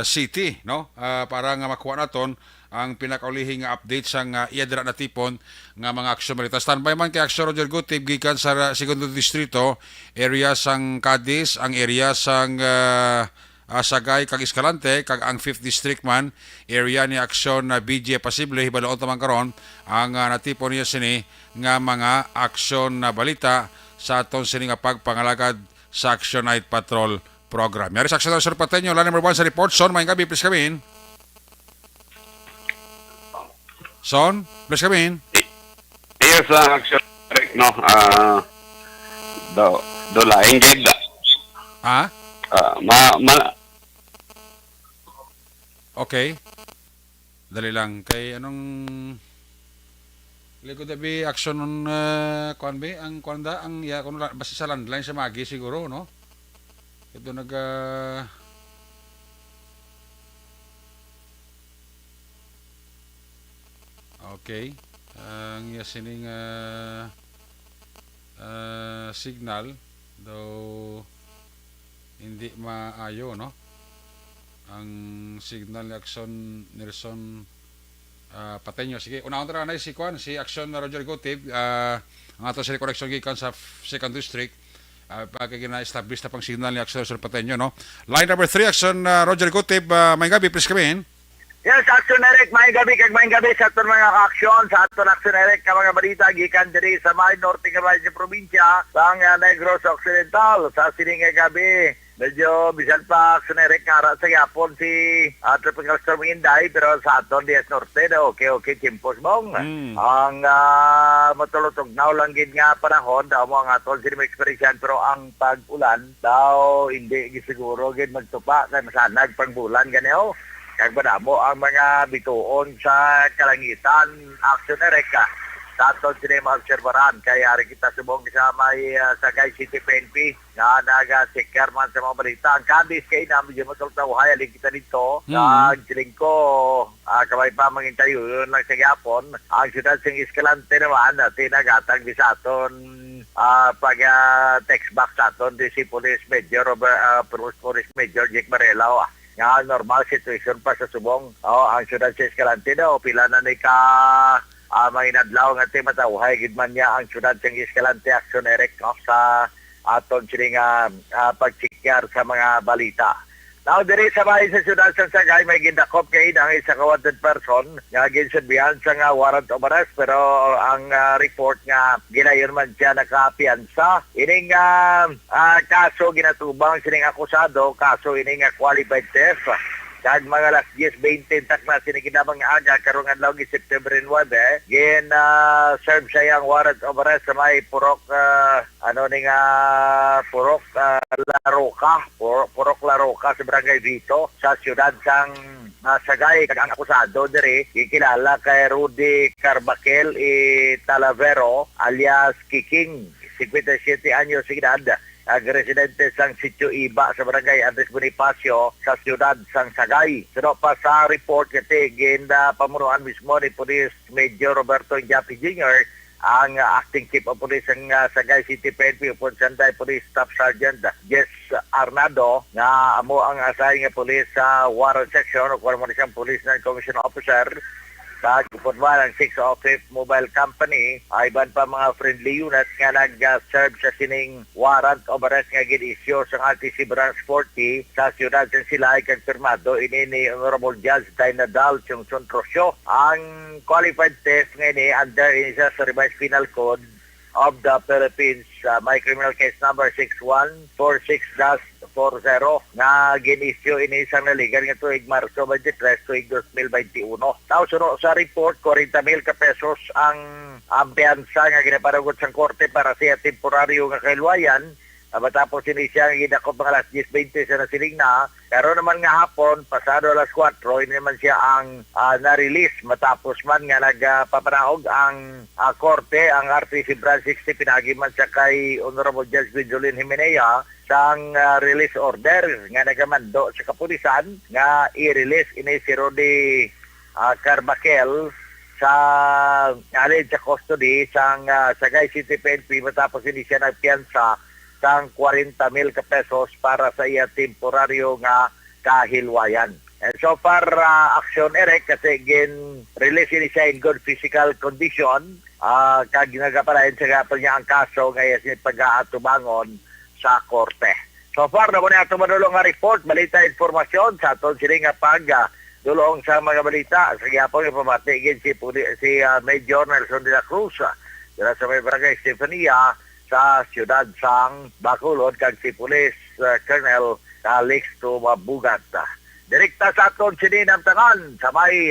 [SPEAKER 6] City, no? Para nga makuha naton ang pinakaulihing update sang iadra na tipon nga mga aksyon balita. Standby man kay Action Roger Gutib gikan sa segundo distrito, area sang Cadiz, ang area sang Sagay kag Escalante, kag ang 5th district man area ni Aksyon BJ Pasible hibaloon tamang karon ang natipon niya sini nga mga aksyon na balita sa aton sini nga pagpangalagad sa Action Night Patrol program. Yari sa Action Sir Pateño, line number 1 sa report. Son, maing gabi, please come in. Son, please come in.
[SPEAKER 9] Yes, Action no, do laing gid.
[SPEAKER 6] Ha? Okay. Dali lang. Kay anong likod dabi action on kuan ba ang kuanda ang ya kuno basta sa landline sa magi siguro, no? Ito Okay. ang iya sining signal daw hindi maayo, no? Ang signal ni Action Nelson Pateño. Sige, unang tara na si Kwan, si Action Roger Gotib, ang ato sa correction gikan sa 2nd District, pagka gina-establish na pang signal ni Action Nelson Pateño, no? Line number 3, Action Roger Gotib, may gabi, please come in.
[SPEAKER 10] Yes, Action Eric, may gabi sa aton mga ka-aksyon, sa aton Action Eric, ka mga balita, gikan diri sa may norte nga bayan sa probinsya, sa Negros Occidental, sa sining gabi. Medyo bisan pa Action Eric, kara sa yapon si Tropical Storm Inday, pero sa aton Dias Norte, na okay, Chimpos Bong. Ang matulutog na lang gid nga panahon, daw mo ang aton sining eksperisyan, pero ang pag-ulan, daw hindi gisiguro gid magtupa, kaya masanag pang bulan ganyo. Kag mo ang mga bituon sa kalangitan, Action Ereka, sa aton sinema observaran, kaya rin kita subong sa may Sagay City PNP, na nag-secure man sa mga balita. Ang Cadiz kay namin yung matultawahay, alin kita dito, siling ko, kamay pa mangintayo, yun lang sa Yapon, ang siyudad sing Escalante naman, tinagatag di sa aton, text back sa aton, di si Police Major, Police Major Jake Marela, nga normal situation pa sa subong. Ang syudad sa Escalante daw, pila na ni ka manginadlaw nga matawhay gid man niya ang syudad sa Escalante, Action Eric, sa aton sining pagsikyar sa mga balita. Now, diri sa bahay sa syudad sa Sagay, may gindakop kay ang isa ka wanted person nga ginsabihan sa nga warrant of arrest, pero ang report nga ginayon man siya nakapiansa. Ining kaso ginatubang sining akusado, kaso ining qualified theft. Kag mga alas 10:20 tak na siniginamang aga karong adlaw gi September 9, gin serve siya ang warrant of arrest sa may Purok Purok Laroca sa Barangay Vito sa siyudad sang Sagay. Kag ang akusado diri gikilala kay Rudy Carbaquel Talavero alias Kiking, 57 anyos de edad, residente sang Sitio Iba sa Barangay Andres Bonifacio sa siyudad sang Sagay. Sino pa sa report kati ginda pamunuan mismo ni Police Major Roberto Japi Jr., ang acting chief of police ng Sagay City PNP upon Sanday Police Staff Sergeant Jess Arnado nga amo ang asahin nga police sa warrant section o kung mo siyang police non-commissioned officer sa Gupodman ang 6 of 5th Mobile Company, ay iban pa mga friendly unit nga nag-serve sa sining warrant of arrest nga gin-issue sa RTC Branch 40 sa siyudad sa sila ay konfirmado ini ni Honorable Judge Dainadal Chungsun Trosyo. Ang qualified theft nga ini under isa sa revised penal code of the Philippines, may criminal case number 6146-40 nga gin-issue ini isang naligan nga tuig Marso 23 tuig 2021. Tapos sa report, 40,000 ka pesos ang ampiansa nga ginaparagot sa korte para siya temporaryo nga kailwayan. Matapos sinisya ang ginakop mga alas 10:20 sa nasiling na, pero naman nga hapon, pasado alas 4, hindi naman siya ang na-release. Matapos man nga nagpapanahog ang korte, ang RTC Branch 60, pinagi man siya kay Honorable Judge Benjolin Jimenea sa release order nga nagamando sa kapulisan nga i-release ini si Rudy Carbaquel sa alin sa custody sang Sagay City PNP matapos hindi siya nagpiansa sang 40,000 ka pesos para sa iya temporaryo nga kahilwayan. And so far, Action Eric, kasi release ni siya in good physical condition, kag ginagapalain sa gapon niya ang kaso ngayon siya pag-aatubangon sa korte. So far, na muna ito manulong nga report, balita informasyon sa aton siling nga dulong sa mga balita. Sa gapon yung pamatigin si Major Nelson de la Cruz, dala sa may barangay Stefania, sa siyudad sang Bacolod, kag si Police Colonel Calixto Mabugat. Direkta sa aton sininam tangan sa may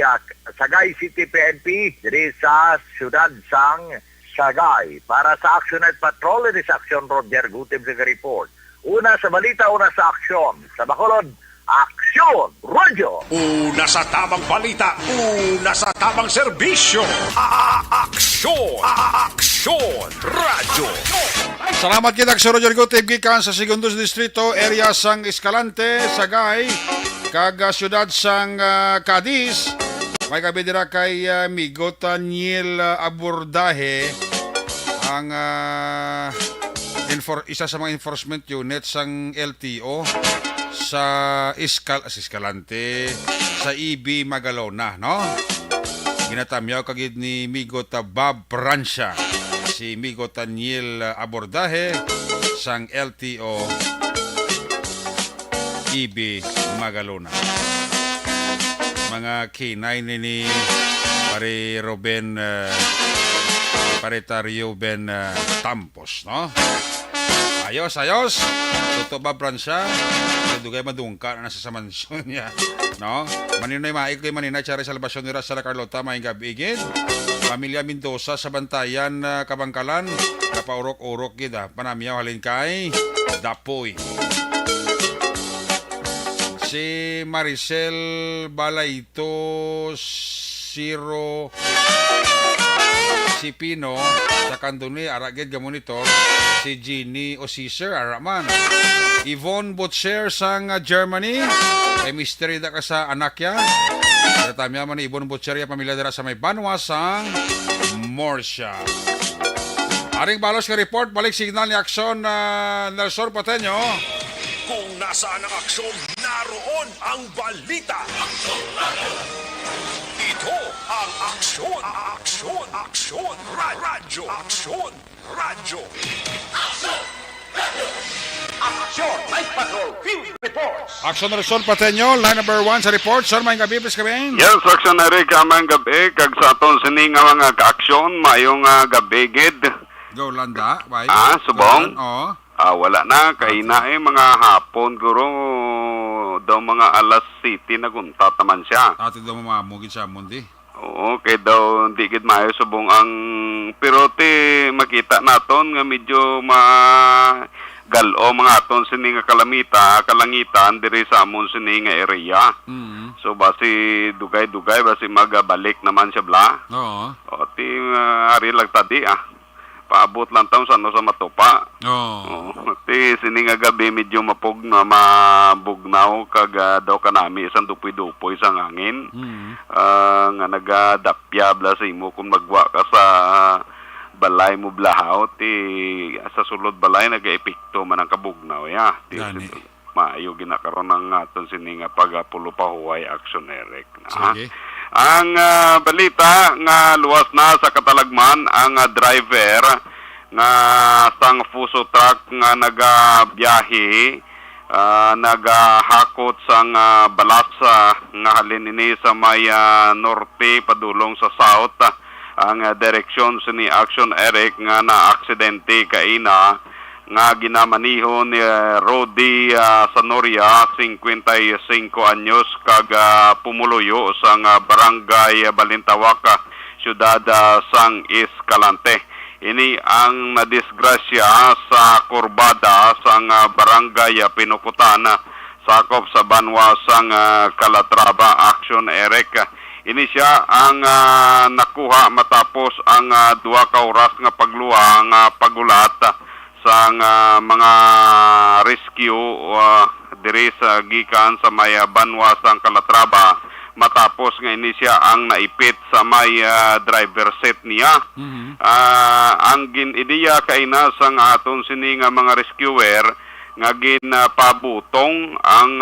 [SPEAKER 10] Sagay City PNP diri sa siyudad sang Sagay. Para sa Action at Patrol, ini sa Action Roger Gutib sa report. Una sa balita, una sa aksyon. Sa Bacolod, Aksyon Radyo.
[SPEAKER 7] Una sa tamang balita, una sa tamang serbisyo. Aksyon Radyo.
[SPEAKER 6] Salamat kita sa Roger Gutib gikan sa 2nd Distrito, area sang Escalante, Sagay, kag siyudad sang Cadiz. May kabidira kay Migo Taniel Abordahe ang isa sa mga enforcement unit sang LTO sa Escalante sa EB Magalona, no? Ginatamyaw kagid ni Migo Bob Prancia si Migo Taniel Abordahe sang LTO EB Magalona. Mga K9 ni pare Ruben Paretario Ben Tampos, no? Ayos. Totoo ba, Prancia? Dugay madungka na sa mansyon niya, no? Maninay maik kay maninay sa salbasyon ni Sara Carlota maing gabigid. Pamilya Mendoza sa Bantayan, Kabangkalan, napaurok-urok gid panamiyaw halin kay Dapoy. Si Maricel Balayto Siro si Pino sa Kanduni aragid gamonitor si Ginny o Caesar araman Yvonne Butcher sang Germany ay mystery da ka sa anak ya tamya man ni Yvonne Butcher ya pamilya dira sa may Banwa sang Morsha. Aring balos ka report balik signal ni aksyon Nelson Pateño.
[SPEAKER 7] Kung nasaan ang aksyon, naroon ang balita. Ito ang aksyon. Radyo. Aksyon, Night Patrol, Field Reports.
[SPEAKER 6] Aksyon Nelson Pateño, line number 1 sa report. Sir, may gabi, please kami.
[SPEAKER 9] Yes, aksyon na rin kamang gabi. Kag sa aton sining nga mga ka-aksyon, mayong gabi gid.
[SPEAKER 6] Go, Landa. Bye.
[SPEAKER 9] Subong?
[SPEAKER 6] Oo.
[SPEAKER 9] Wala na. Kaina mga hapon, guro. Daw mga alas 7 nagunta taman siya.
[SPEAKER 6] Ate daw mamamugid sa mundi.
[SPEAKER 9] Oo, kay daw hindi gid maayo subong ang pirote makita naton nga medyo galo mga aton sini nga kalangitan diri sa amon sini nga area. So basi dugay-dugay basi magabalik naman siya bla.
[SPEAKER 6] Oo.
[SPEAKER 9] O ti ari lang tadi paabot lang taon sa matupa.
[SPEAKER 6] Oo.
[SPEAKER 9] Ti sini nga gabi medyo mabugnaw kag daw kanami isang dupoy-dupoy sa hangin. Nga nagadapya bla sa imo kung magwa ka sa balay mo blahaw ti sa sulod balay nagaepekto man ang kabugnaw ya. Ti maayo ginakaroon ng aton sini nga pagapulo pa huway action Eric.
[SPEAKER 6] Sige.
[SPEAKER 9] Ang balita nga luwas na sa katalagman ang driver nga sang fuso truck nga nagabiyahe nagahakot sang balasa nga halin ini sa may norte padulong sa south ang direksyon ni Action Eric nga na-aksidente kaina nga ginamaniho ni Rodi Sanoria, 55 anyos, kag pumuluyo sang barangay Balintawak, siyudad sang Escalante. Ini ang nadisgrasya sa kurbada sang barangay Pinukutan, sakop sa Banwa sang Calatrava. Action Eric. Ini siya ang nakuha matapos ang 2 ka oras nga pagluwa nga pagulat sang mga rescue diri sa gikan sa may Banwa sang Calatrava matapos nga ini siya ang naipit sa may driver set niya. Ang ginidiya kaina sang aton sini nga mga rescuer nga ginpabutong ang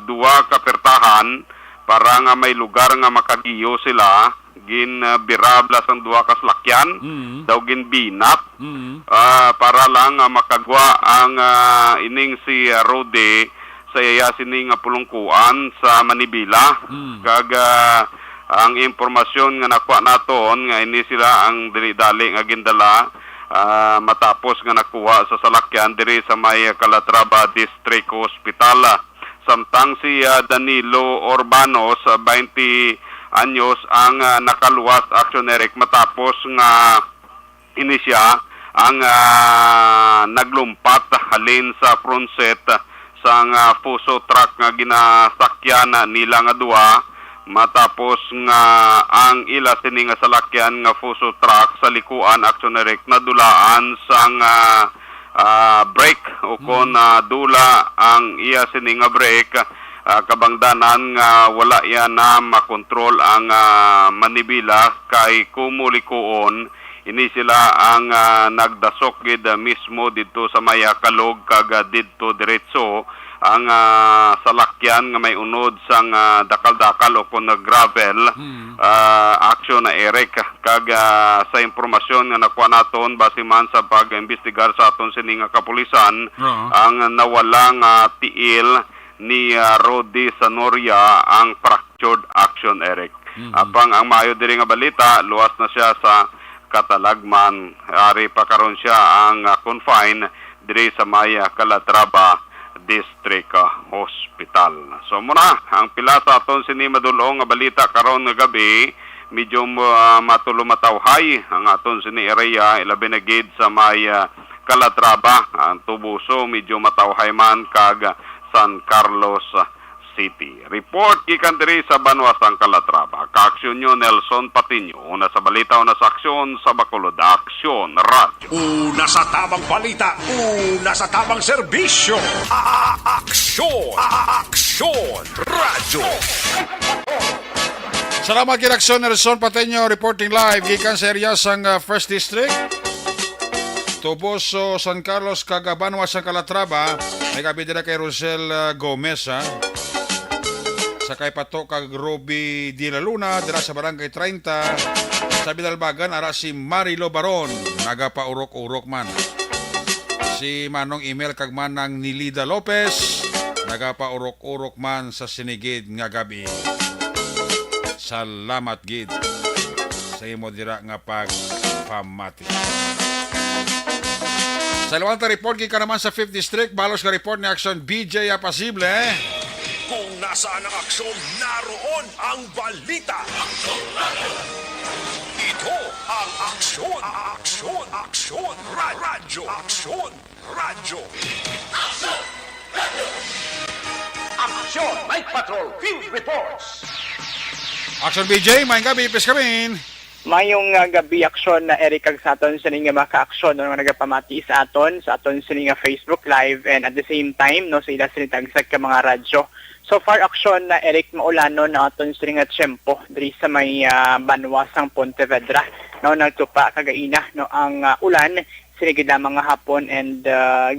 [SPEAKER 9] 2 ka pertahan para nga may lugar nga makagiyo sila. Ginbirabla sang 2 ka salakyan daw ginbinat para lang makagwa ang ining si Rode sa yaya sini nga pulungkuan sa Manibila. Kag ang impormasyon nga nakuha naton nga ini sila ang dali-dali nga gindala matapos nga nakuha sa salakyan diri sa may Calatrava District Hospital. Samtang si Danilo Orbanos, 20 anyos, ang nakaluwas Action Eric matapos nga ini siya ang naglumpat halin sa front set sang fuso truck nga ginasakyan nila nga 2 matapos nga ang ila sini nga salakyan nga fuso truck sa likuan Action Eric nadulaan sang brake o kon dula ang iya sini nga brake kabangdanan nga wala yan na makontrol ang manibila kay kumulikuon ini sila ang nagdasok gid mismo didto sa may kalog kag didto diretso ang salakyan nga may unod sang dakal-dakal o kung gravel action na Eric kag sa impormasyon nga nakuha naton base man sa pag-imbestigar sa aton sining kapulisan ang nawalang tiil ni Rodi Sanoria ang fractured action Eric. Apang ang maayo diri nga balita luwas na siya sa Katalagman. Ari pa karon siya ang confine diri sa Maya Calatrava District Hospital. So muna ang pila sa aton sini madulong nga balita karon nga gabi medyo matulumatawhay ang aton sini area ilabi na gid sa Maya Calatrava ang Tubuso medyo matawhay man kag San Carlos City. Report gikan diri sa Banwa San Calatrava. Kaaksyon nyo Nelson Patiño. Una sa balita, una sa aksyon sa Bacolod. Aksyon Radio.
[SPEAKER 7] Una sa tamang balita, una sa tamang serbisyo. Aksyon! Aksyon! Radyo!
[SPEAKER 6] Salamat kay Aksyon Nelson Patiño reporting live gikan sa area sang First District. Tuboso, San Carlos, Cagabanwa, San Calatrava. May kabidira kay Rosel Gomez, ha? Sakay pato kag Roby Di La Luna, dira sa Barangay 30. Sa Bidalbagan, ara si Marilo Baron, nagapaurok-urok man. Si Manong Email kag manang Nilida Lopez, nagapaurok-urok man sa sinigid nga gabi. Salamat gid sa imo dira nga pagpamati. Sa Lawanta report ka naman sa 5th District, balos ka report ni Aksyon BJ Apasible.
[SPEAKER 7] Kung nasaan ang aksyon, naroon ang balita. Ito ang aksyon. Aksyon. Aksyon. Radyo. Aksyon. Radyo.
[SPEAKER 3] Aksyon Night Patrol Field Reports.
[SPEAKER 6] Aksyon BJ, maing gabi, ipis kamin.
[SPEAKER 11] Mayong gabi aksyon na Eric ag sa aton sa nga maka-aksyon no, nagapamati sa aton sa nga Facebook Live and at the same time no sa ila sinitagsag ka mga radyo. So far aksyon na Eric maulano na aton sa nga tiyempo diri sa may Banwa sang Pontevedra no nagtupa kagaina no ang ulan sinigid mga hapon and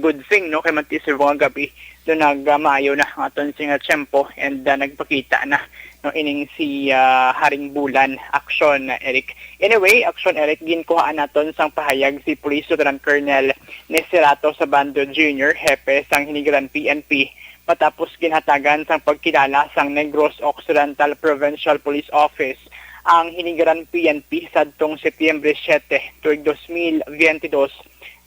[SPEAKER 11] good thing no kay mantisir mga gabi do nagmaayo na aton sa nga tiyempo and nagpakita na no ining si Haring Bulan aksyon Eric. Anyway, aksyon Eric ginkuhaan naton sang pahayag si Police Lieutenant Colonel Neserato Sabando Jr. hepe sang Hinigaran PNP matapos ginhatagan sang pagkilala sang Negros Occidental Provincial Police Office ang Hinigaran PNP sadtong Setyembre 7, 2022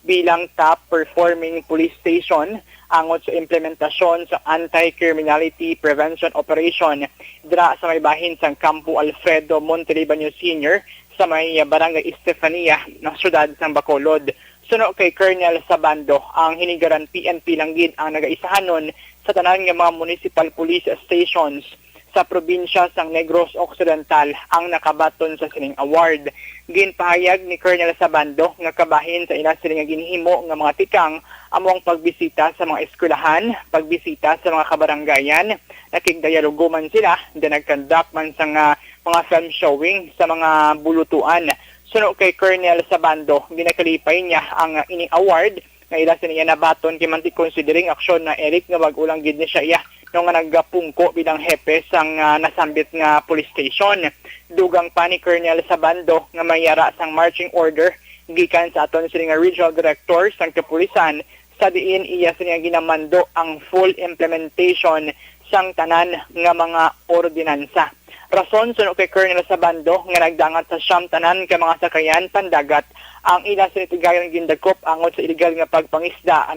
[SPEAKER 11] bilang top performing police station angot sa implementasyon sa anti-criminality prevention operation dira sa may bahin sang Campo Alfredo Montelibanyo Sr. sa may Barangay Estefania na syudad sang Bacolod. Suno kay Colonel Sabando, ang Hinigaran PNP lang gid ang nagaisahanon sa tanan nga mga municipal police stations sa probinsya sang Negros Occidental ang nakabaton sa sining award. Ginpahayag ni Colonel Sabando nga kabahin sa ila sila nga ginhimo nga mga tikang among pagbisita sa mga eskwelahan, pagbisita sa mga kabaranggayan, nakigdialogo man sila, then nag-conduct man sa mga film showing sa mga bulutuan. Suno kay Colonel Sabando, ginakalipay niya ang ining award nga ila sila nabaton kay manti considering aksyon na Eric nga wag-ulang gid ni siya iya nung nga nagpungko bilang hepe sang nasambit nga police station. Dugang pa ni Colonel Sabando nga mayara sang marching order gikan sa aton sila nga regional director sang kapulisan sa diin iya sila ginamando ang full implementation sang tanan nga mga ordinansa. Rason suno kay Colonel Sabando nga nagdangat sa siyam tanan ka mga sakayan pandagat ang ila sila tigayon gindagkop angot sa illegal nga pagpangisda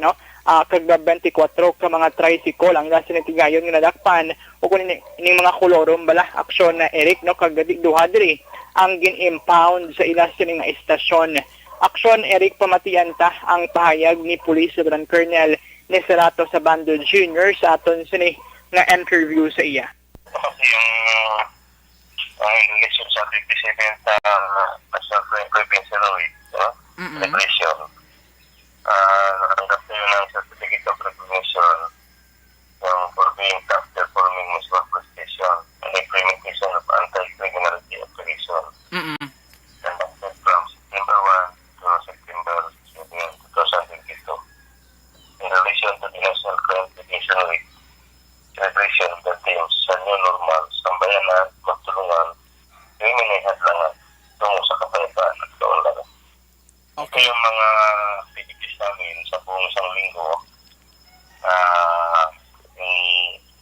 [SPEAKER 11] kag 24 ka mga tricycle ang ila sila tigayon nga nadakpan o kunin ining mga kolorom bala aksyon na Eric no kag duha diri ang gin-impound sa ila sila nga estasyon. Aksyon Eric pamatian ta ang pahayag ni Police Lieutenant Colonel Neserato Sabando Jr. sa aton sini nga interview sa iya.
[SPEAKER 12] Kasi ang election sa 27 sa provincial rate, repression. Nakanggap na yun ang certificate of recognition for being top performing International Crime Prevention Week celebration of the teams sa new normal sa bayanan, magtulungan, kriminal hadlangan tungo sa kapayapaan at kaunlaran. Ito yung mga activities namin sa buong isang linggo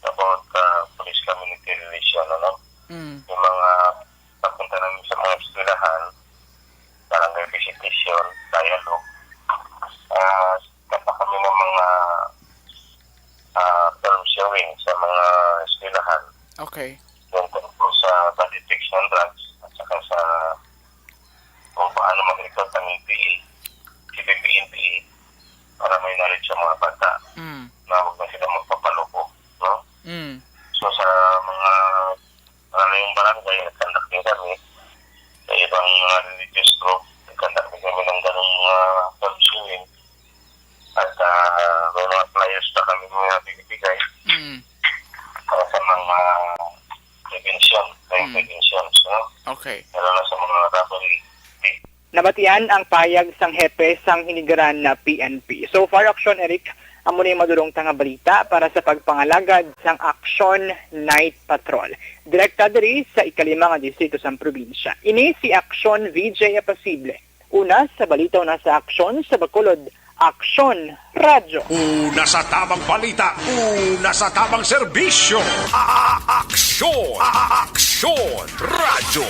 [SPEAKER 12] about police community relation, yung mga papunta namin sa mga eskwelahan, barangay visitation, dialogue, kapa kami ng mga film showing sa mga eskwelahan.
[SPEAKER 13] Okay.
[SPEAKER 12] Tungkol po sa bad addiction ng drugs at saka sa kung paano mag-record ng NPA, CPP-NPA, para may knowledge sa mga bata na huwag na sila magpapaloko. No? So sa mga yung barangay, nagkandak din kami sa ibang religious group, nagkandak din kami ng ganong film showing. At may mga flyers na kami mga bibigay para sa mga prevention, no?
[SPEAKER 13] Okay.
[SPEAKER 12] Lalo na sa mga robbery.
[SPEAKER 11] Nabatian ang payag sang hepe sang hinigaran na PNP. So far, Aksyon Eric, amo na yung madurong tanga balita para sa pagpangalagad sang Aksyon Night Patrol. Direkta diri sa ikalimang distrito sa probinsya. Ini si Aksyon VJ Apasible. Una sa balita na sa Aksyon sa Bacolod, Aksyon Radyo.
[SPEAKER 7] Una sa tamang balita, una sa tamang serbisyo. Aksyon Radyo.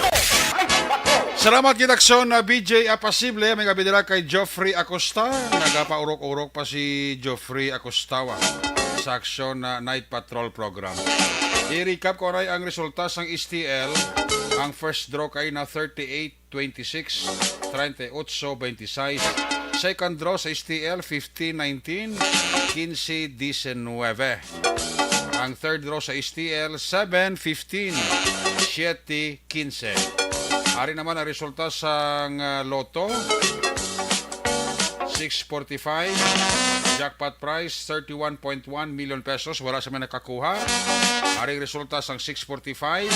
[SPEAKER 6] Salamat kit Aksyon na BJ Apasible. May kabidira kay Geoffrey Acosta. Nagapaurok-urok pa si Geoffrey Acostawa sa Aksyon na Night Patrol Program. I-recap ko rin ang resulta ng STL. Ang first draw kay na 38-26, 38-26. Second draw sa STL 15-19, 15-19. Ang third draw sa STL 7-15, 7-15. Ari naman ang resulta sa Lotto 645, jackpot price 31.1 million pesos, wala sa may nakakuha. Ari resulta sa 645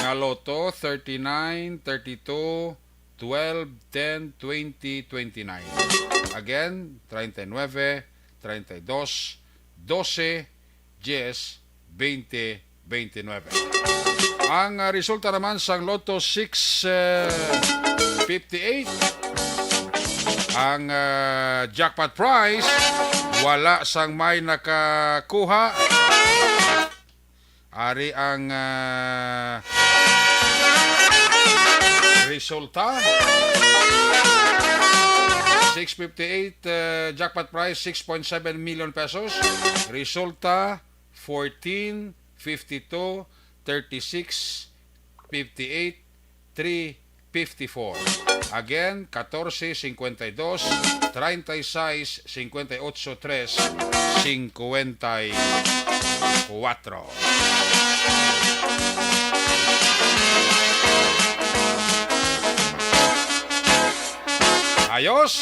[SPEAKER 6] nga Lotto 39, 32, 12, 10, 20, 29. Again, 39, 32, 12, 10, 20, 29. Ang resulta naman sa Lotto 658, ang jackpot prize, wala sang may nakakuha. Ari ang resulta 658, jackpot prize 6.7 million pesos. Resulta 14, 52, 36, 58, 3, 54. Again, 14, 52, 36, 58, 3, 54. Ayos!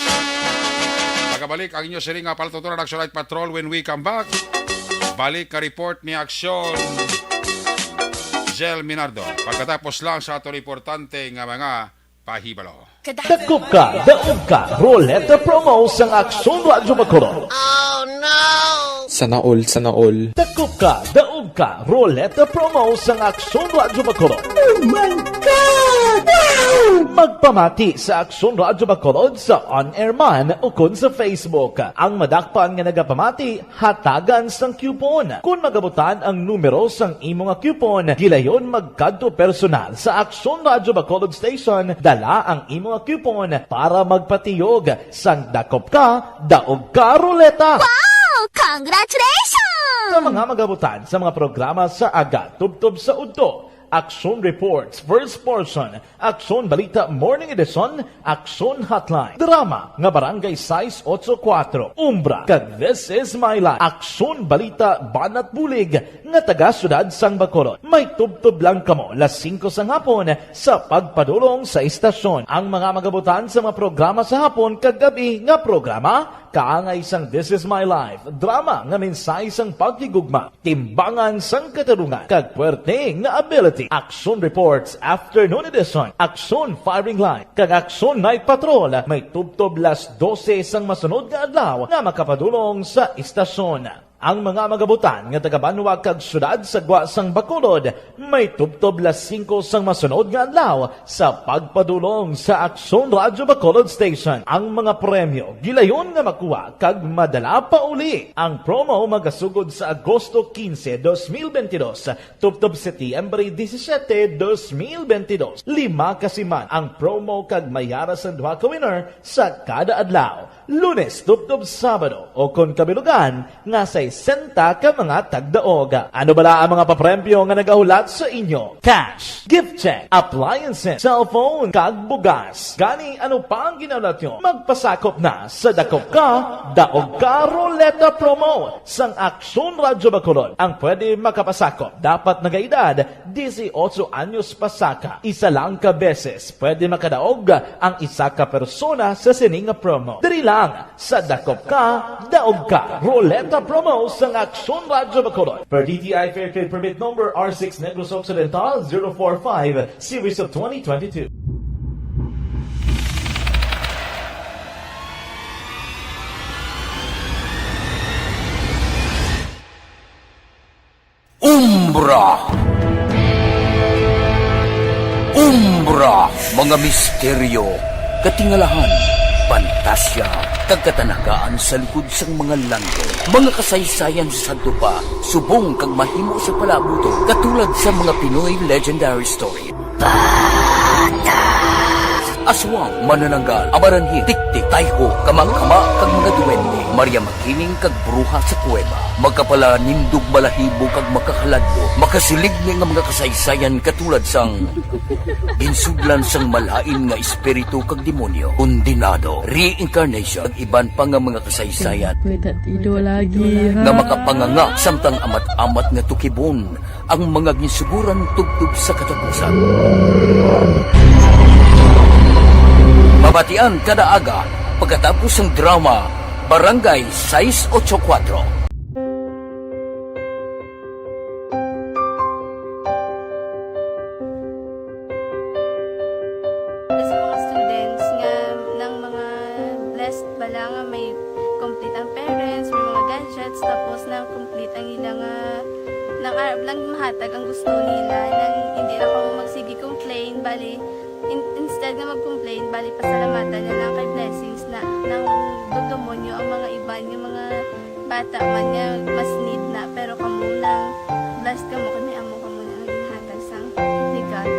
[SPEAKER 6] Pagkabalik ang inyo siring palatutunan ng Aksyon Night Patrol when we come back. Balik ka report ni Aksyon Jel Minardo. Pagkatapos lang sa atong importante nga mga pahibalo.
[SPEAKER 14] Dakop ka, daog ka, Roleta Promo sang Aksyon Radyo Bacolod.
[SPEAKER 4] Oh no!
[SPEAKER 15] Sana all.
[SPEAKER 14] Dakop ka, daog ka, Roleta Promo sang Aksyon Radyo Bacolod.
[SPEAKER 4] Oh my God! Wow!
[SPEAKER 14] Magpamati sa Aksyon Radyo Bacolod sa on-air man o kun sa Facebook. Ang madakpan nga nagapamati, hatagan sang coupon. Kung magabutan ang numero sang imong coupon, gilayon magkadto personal sa Aksyon Radyo Bacolod Station, dala ang imong coupon para magpatiyog sang dakop ka, daog ka, Roleta.
[SPEAKER 4] Wow! Congratulations!
[SPEAKER 14] Sa mga magabutan sa mga programa sa Aga Tubtob sa Udto, Aksyon Reports, First Portion, Aksyon Balita Morning Edition, Aksyon Hotline, Drama nga Barangay 684, Umbra, kag This Is My Life, Aksyon Balita Banat Bulig, nga taga-syudad sang Bacolod. May tubtob lang kamo, las 5 sang hapon, sa pagpadulong sa istasyon. Ang mga magabutan sa mga programa sa hapon, kag gabi nga programa, kaangay sang This Is My Life, drama nga mensahe sang pagkigugma, timbangan sang katarungan, kag puwerte nga ability, action reports, afternoon edition, action firing line, kag action night patrol, may tubtob las 12 sang masunod nga adlaw nga makapadulong sa istasyon. Ang mga magabutan nga taga-Banwa kag syudad sa Gwa sang Bacolod may tubtob las 5 sang masunod nga adlaw sa pagpadulong sa Aksyon Radyo Bacolod Station. Ang mga premyo gilayon nga makuha kag madala pa uli. Ang promo magasugod sa Agosto 15, 2022 tubtob Setyembre 17, 2022. 5 kasiman ang promo kag mayara sa duha ka winner sa kada adlaw. Lunes tubtob Sabado o kon kabilugan nga sa 60 ka mga tagdaog. Ano bala ang mga papremyo nga nagahulat sa inyo? Cash, gift check, appliances, cellphone, kag bugas. Gani ano pa ang ginaulat nyo? Magpasakop na sa Dakop Ka, Daog Ka Roleta Promo sang Aksyon Radyo Bacolod. Ang pwede makapasakop dapat nagaedad 18 anyos pasaka. Isa lang ka beses pwede makadaog ang isa ka persona sa sining promo. Diri lang sa Dakop Ka, Daog Ka Roleta Promo sang Aksyon Radyo Bacolod. Per DTI Fair Trade Permit Number R6 Negros Occidental 045 Series of 2022.
[SPEAKER 13] Umbra, mga misteryo, katingalahan, pantasya, kagkatanagaan sa likod sang mga langit. Mga kasaysayan sa dupa, subong kag mahimo sa palabuto, katulad sa mga Pinoy legendary story. Aswang, manananggal, amaranhit, tiktik, tayho, kamang-kama, kag mga duwende, Maria Makining kag bruha sa kuweba, magkapala nindog balahibo kag makakaladlo, makasilig ni nga mga kasaysayan katulad sang ginsuglan sang malain nga espiritu kag demonyo, kondinado, reincarnation, kag iban pa nga mga kasaysayan nga makapanganga samtang amat-amat nga tukibon ang mga ginsuguran tugtog sa katapusan. Mabatian kada aga pagkatapos ng drama Barangay 684.
[SPEAKER 16] Sa mga students nga ng mga blessed bala nga may complete ang parents, may mga gadgets, tapos na complete ang ilang nang arab lang mahatag ang gusto nila nang hindi na ako magsigi complain bali instead na mag-complain, bali pasalamatan na lang kay blessings na nang demonyo ang mga iban, yung mga bata man niya mas need na, pero kamo nang blessed ka mo, kami amo ka mo na ginhatag sang ni God.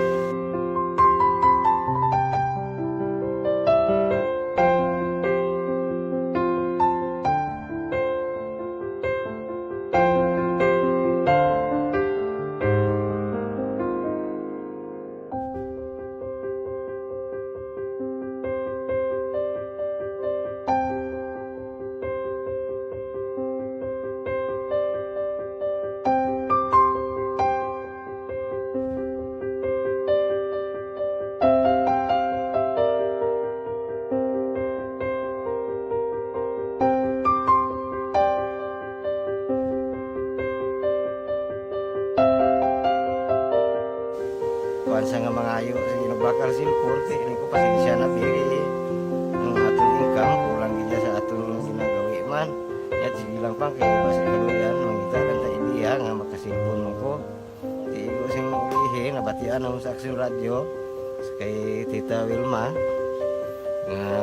[SPEAKER 17] Sa nga mga ayo sa ginabakal silpon kay ini ko pasensya na biri ang atong income kulang gid sa atong ginagawi man yat sige lang pang kay basta kaluyan mangita kan ta idea nga makasilpon mo ko di ko sing ihi nabatian ang sa Aksyon Radyo kay Tita Wilma nga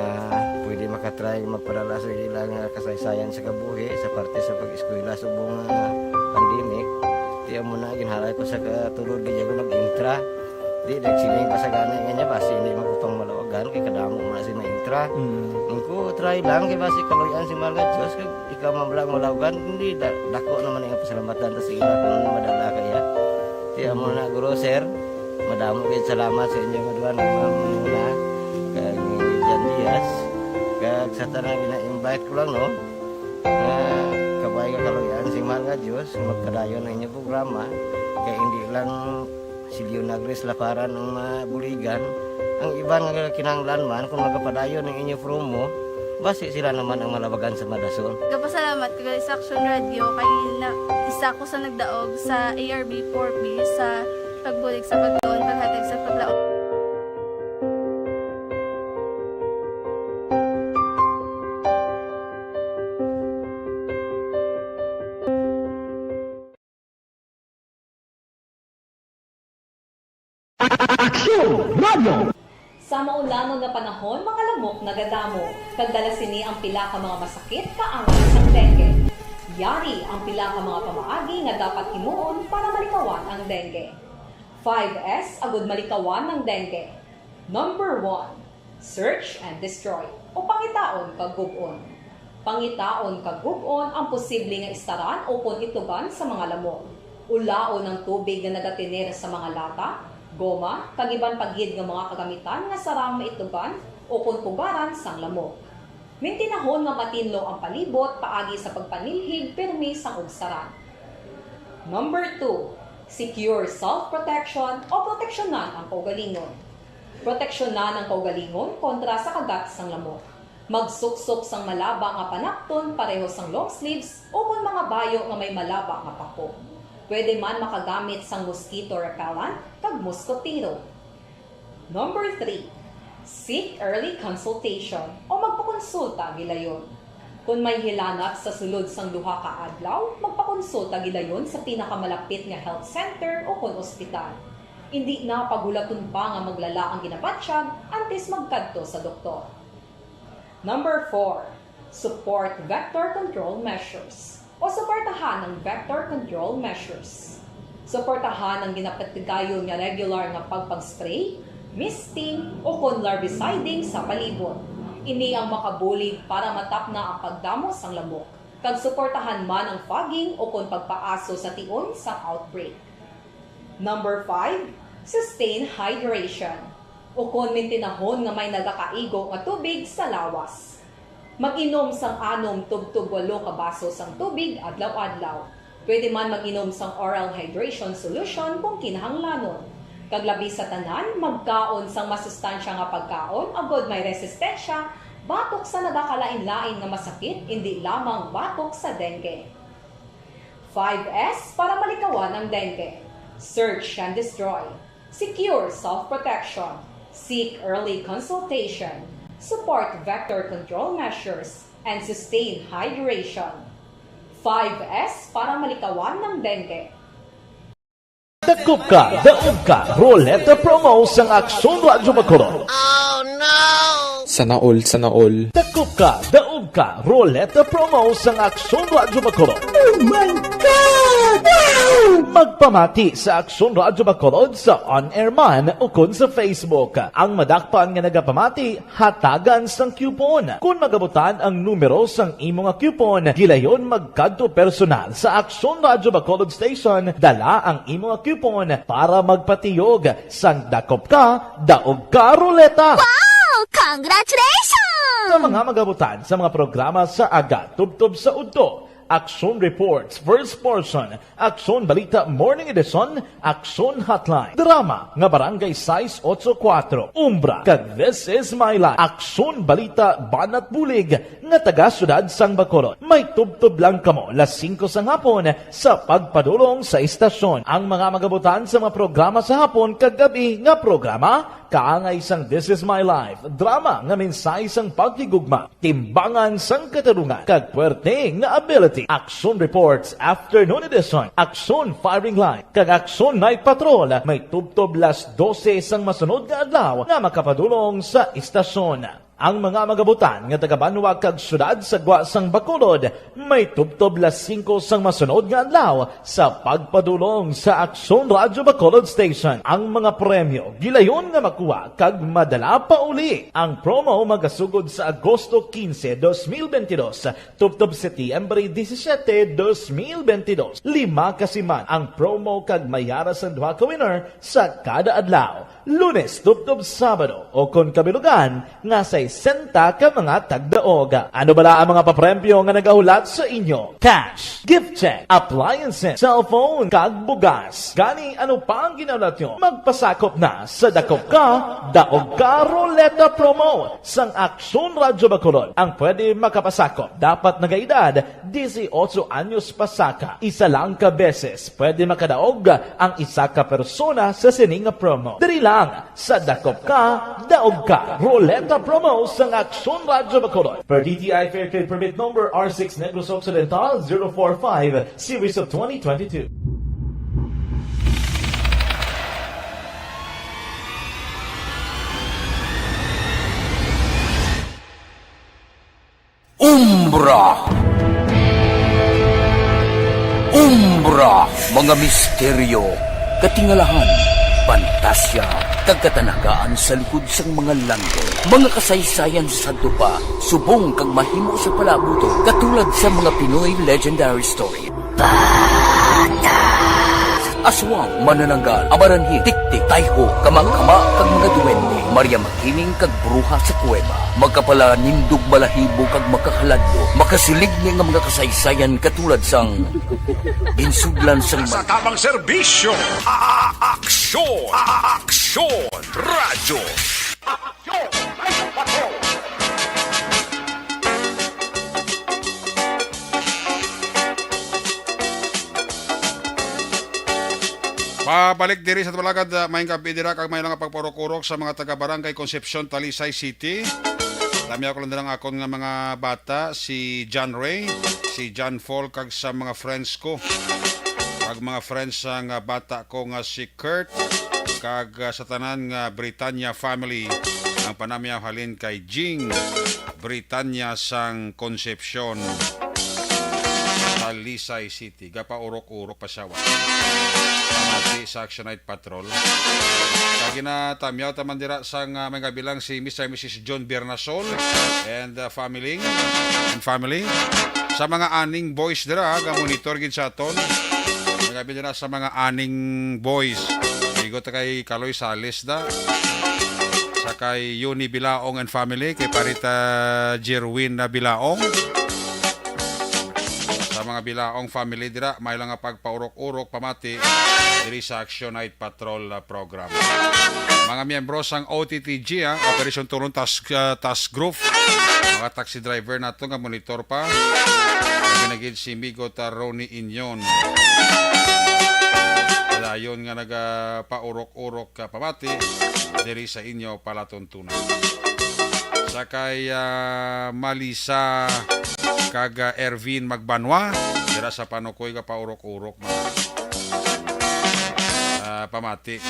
[SPEAKER 17] pwede makatry magpadala sa ilang kasaysayan sa kabuhi sa parte sa pag-eskwela subong pandemic di mo na ginhalay ko sa katulod di ko nag-intra. Di nagsiling pa sa gana nga niya basi hindi magupang malawagan kay kadamo mo na si maintra. Ko try lang kay basi kaloyan si Marga Diyos kay ikaw mablang malawagan hindi dako naman ang pasalamatan ta sa ila kung madala kaya. Di amo na guro sir. Madamo kay salamat sa inyo nga na kay Jan Diaz. Kag sa tanang gina-invite ko lang no. Kabay ka kaloyan si Marga Diyos magkadayon ang inyong programa kay hindi lang si Leonagres laparan ng mga buligan. Ang iba nga kinanglan man kung magapadayon ng inyo promo basi sila naman ang malabagan sa Madason.
[SPEAKER 16] Kapasalamat ko sa Action Radio kay isa ko sa nagdaog sa ARB 4B sa pagbulig sa pagtuon, paghatag sa paglaon.
[SPEAKER 14] Aksyon Radio!
[SPEAKER 18] Sa maulanong nga panahon, mga lamok nagadamo. Kagdala sini ang pila ka mga masakit kaangay sa dengue. Yari ang pila ka mga pamaagi nga dapat himuon para malikawan ang dengue. 5S agud malikawan ng dengue. Number 1, search and destroy o pangitaon kag gub-on. Pangitaon kag gub-on ang posible nga istaran o kon itugan sa mga lamok. Ulaon ng tubig nga nagatiner sa mga lata, goma, kagiban paghid nga mga kagamitan nga sarang maitugan o kung pugaran sang lamok. Mintinahon nga matinlo ang palibot paagi sa pagpanilhig permi sang ugsaran. Number 2, secure self-protection o proteksyonan ang kaugalingon. Proteksyonan ang kaugalingon kontra sa kagat sang lamok. Magsuksok sang malaba nga panakton pareho sang long sleeves o kung mga bayo nga may malaba nga pako. Pwede man makagamit sang mosquito repellent kag mosquitero. Number 3, seek early consultation o magpakonsulta gilayon. Kung may hilanat sa sulod sang duha ka adlaw, magpakonsulta gilayon sa pinakamalapit nga health center o kon ospital. Hindi na pagulaton pa nga maglala ang ginabatsyag antes magkadto sa doktor. Number 4, support vector control measures o suportahan ng vector control measures. Suportahan ang ginapatigayon nga regular nga pagpag-spray, misting o kon larviciding sa palibot. Ini ang makabulig para matapna ang pagdamo sang lamok. Kag suportahan man ang fogging o kon pagpaaso sa tion sa outbreak. Number 5, sustain hydration o kon mintinahon nga may nagakaigo nga tubig sa lawas. Mag-inom sang 6 tub-tub 8 ka baso sang tubig adlaw-adlaw. Pwede man mag-inom sang oral hydration solution kung kinahanglanon. Kaglabi sa tanan, magkaon sang masustansya nga pagkaon, agod may resistensya, batok sa nagakalain-lain nga masakit, hindi lamang batok sa dengue. 5S para malikawan ang dengue. Search and destroy. Secure self-protection. Seek early consultation. Support vector control measures, and sustain hydration. 5S para malikawan ng dengue.
[SPEAKER 14] Dakop ka, daog ka, Roleta promo sang Aksyon Radio Bacolod.
[SPEAKER 4] Oh no!
[SPEAKER 15] Sana all.
[SPEAKER 14] Dakop ka, daog ka, Roleta promo sang Aksyon Radio Bacolod.
[SPEAKER 4] Oh my God! Wow!
[SPEAKER 14] Magpamati sa Aksyon Radio Bacolod sa on-air man o kun sa Facebook. Ang madakpan nga nagapamati, hatagan sang coupon. Kung magabutan ang numero sang imong coupon, gilayon magkadto personal sa Aksyon Radio Bacolod Station, dala ang imong coupon para magpatiyog sang dakop ka, daog ka, Roleta.
[SPEAKER 4] Wow! Congratulations!
[SPEAKER 14] Sa mga magabutan sa mga programa sa Aga, Tubtob sa Udto, Aksyon Reports, First Portion, Aksyon Balita Morning Edition, Aksyon Hotline, Drama nga Barangay 684, Umbra, kag This Is My Life, Aksyon Balita Banat Bulig, nga taga-syudad sang Bacolod. May tubtob lang kamo, 5 sang hapon, sa pagpadulong sa istasyon. Ang mga magabutan sa mga programa sa hapon, kag gabi nga programa, kaangay sang This Is My Life, drama nga mensahe sang pagkigugma, timbangan sang katarungan, kag puwerte nga ability. Aksyon Reports Afternoon Edition, Aksyon Firing Line, kag Aksyon Night Patrol, may tubtob 12 sang masunod nga adlaw nga makapadulong sa istasyon. Ang mga magabutan nga taga-Banwa kag syudad sa Gwa sang Bacolod, may tubtob 5 sang masunod nga adlaw sa pagpadulong sa Aksyon Radio Bacolod Station. Ang mga premyo gilayon nga makuha kag madala pa uli. Ang promo magasugod sa Agosto 15, 2022, tubtob Setyembre 17, 2022. 5 kasiman ang promo kag mayara sa duha ka winner sa kada adlaw. Lunes tubtob Sabado o kon kabilugan nga sa 60 ka mga tagdaog. Ano bala ang mga papremyo nga nagahulat sa inyo? Cash, gift check, appliances, cellphone, kag bugas. Gani ano pa ang ginaulat nyo? Magpasakop na sa Dakop Ka, Daog Ka Roleta Promo sang Aksyon Radyo Bacolod. Ang pwede makapasakop dapat nagaedad 18 anyos pasaka. Isa lang ka beses pwede makadaog ang isa ka persona sa sining promo. Diri lang sa Dakop Ka, Daog Ka Roleta Promo sang Aksyon Radyo Bacolod. Per DTI Fair Trade Permit Number R6 Negros Occidental 045 Series of 2022.
[SPEAKER 13] Umbra, mga misteryo, katingalahan, pantasya, kagkatanagaan sa likod sang mga langit, mga kasaysayan sa dupa, subong kag mahimo sa palabuto, katulad sa mga Pinoy legendary story. Aswang, manananggal, amaranhit, tiktik, tayho, kamang-kama, kag mga duwende, Maria Makining kag bruha sa kuweba, magkapala nindog balahibo kag makahaladlo, makasilig ni nga mga kasaysayan katulad sang ginsudlan sang
[SPEAKER 7] Sa tamang serbisyo, Aksyon! Aksyon! Radyo! Aksyon! Night Patrol!
[SPEAKER 6] Pabalik diri sa Balagad, may gabi dira kag may lang pagpurok-urok sa mga taga-barangay Concepcion, Talisay City. Dami ako lang ang akon nga mga bata, si John Ray, si John Fall kag sa mga friends ko. Kag mga friends nga bata ko nga si Kurt kag sa tanan nga Britannia family. Ang panamya halin kay Jing Britannia sang Concepcion, Talisay City. Gapa urok-urok pa siya. Sa Action Night Patrol. Kagina tamyaw taman dira sang may kabilang si Mr. and Mrs. John Bernasol and family. Sa mga aning boys dira, ga-monitor gin sa aton. May kabilang dira sa mga aning boys. Igo ta kay Kaloy Sales da. Sa kay Yuni Bilaong and family, kay Parita Jerwin na Bilaong. Sa mga Bilaong family dira, may lang nga pagpaurok-urok pamati diri sa Action Night Patrol program. Mga miyembro sang OTTG, Operation Tulong Task Group, mga taxi driver nato nga monitor pa. Ginagid si Migo Taroni Inyon. Dayon nga nagapaurok-urok ka pamati diri sa inyo palatuntunan. Sa kay Malisa kag Ervin Magbanwa dira sa Panukoy ka paurok-urok pamati.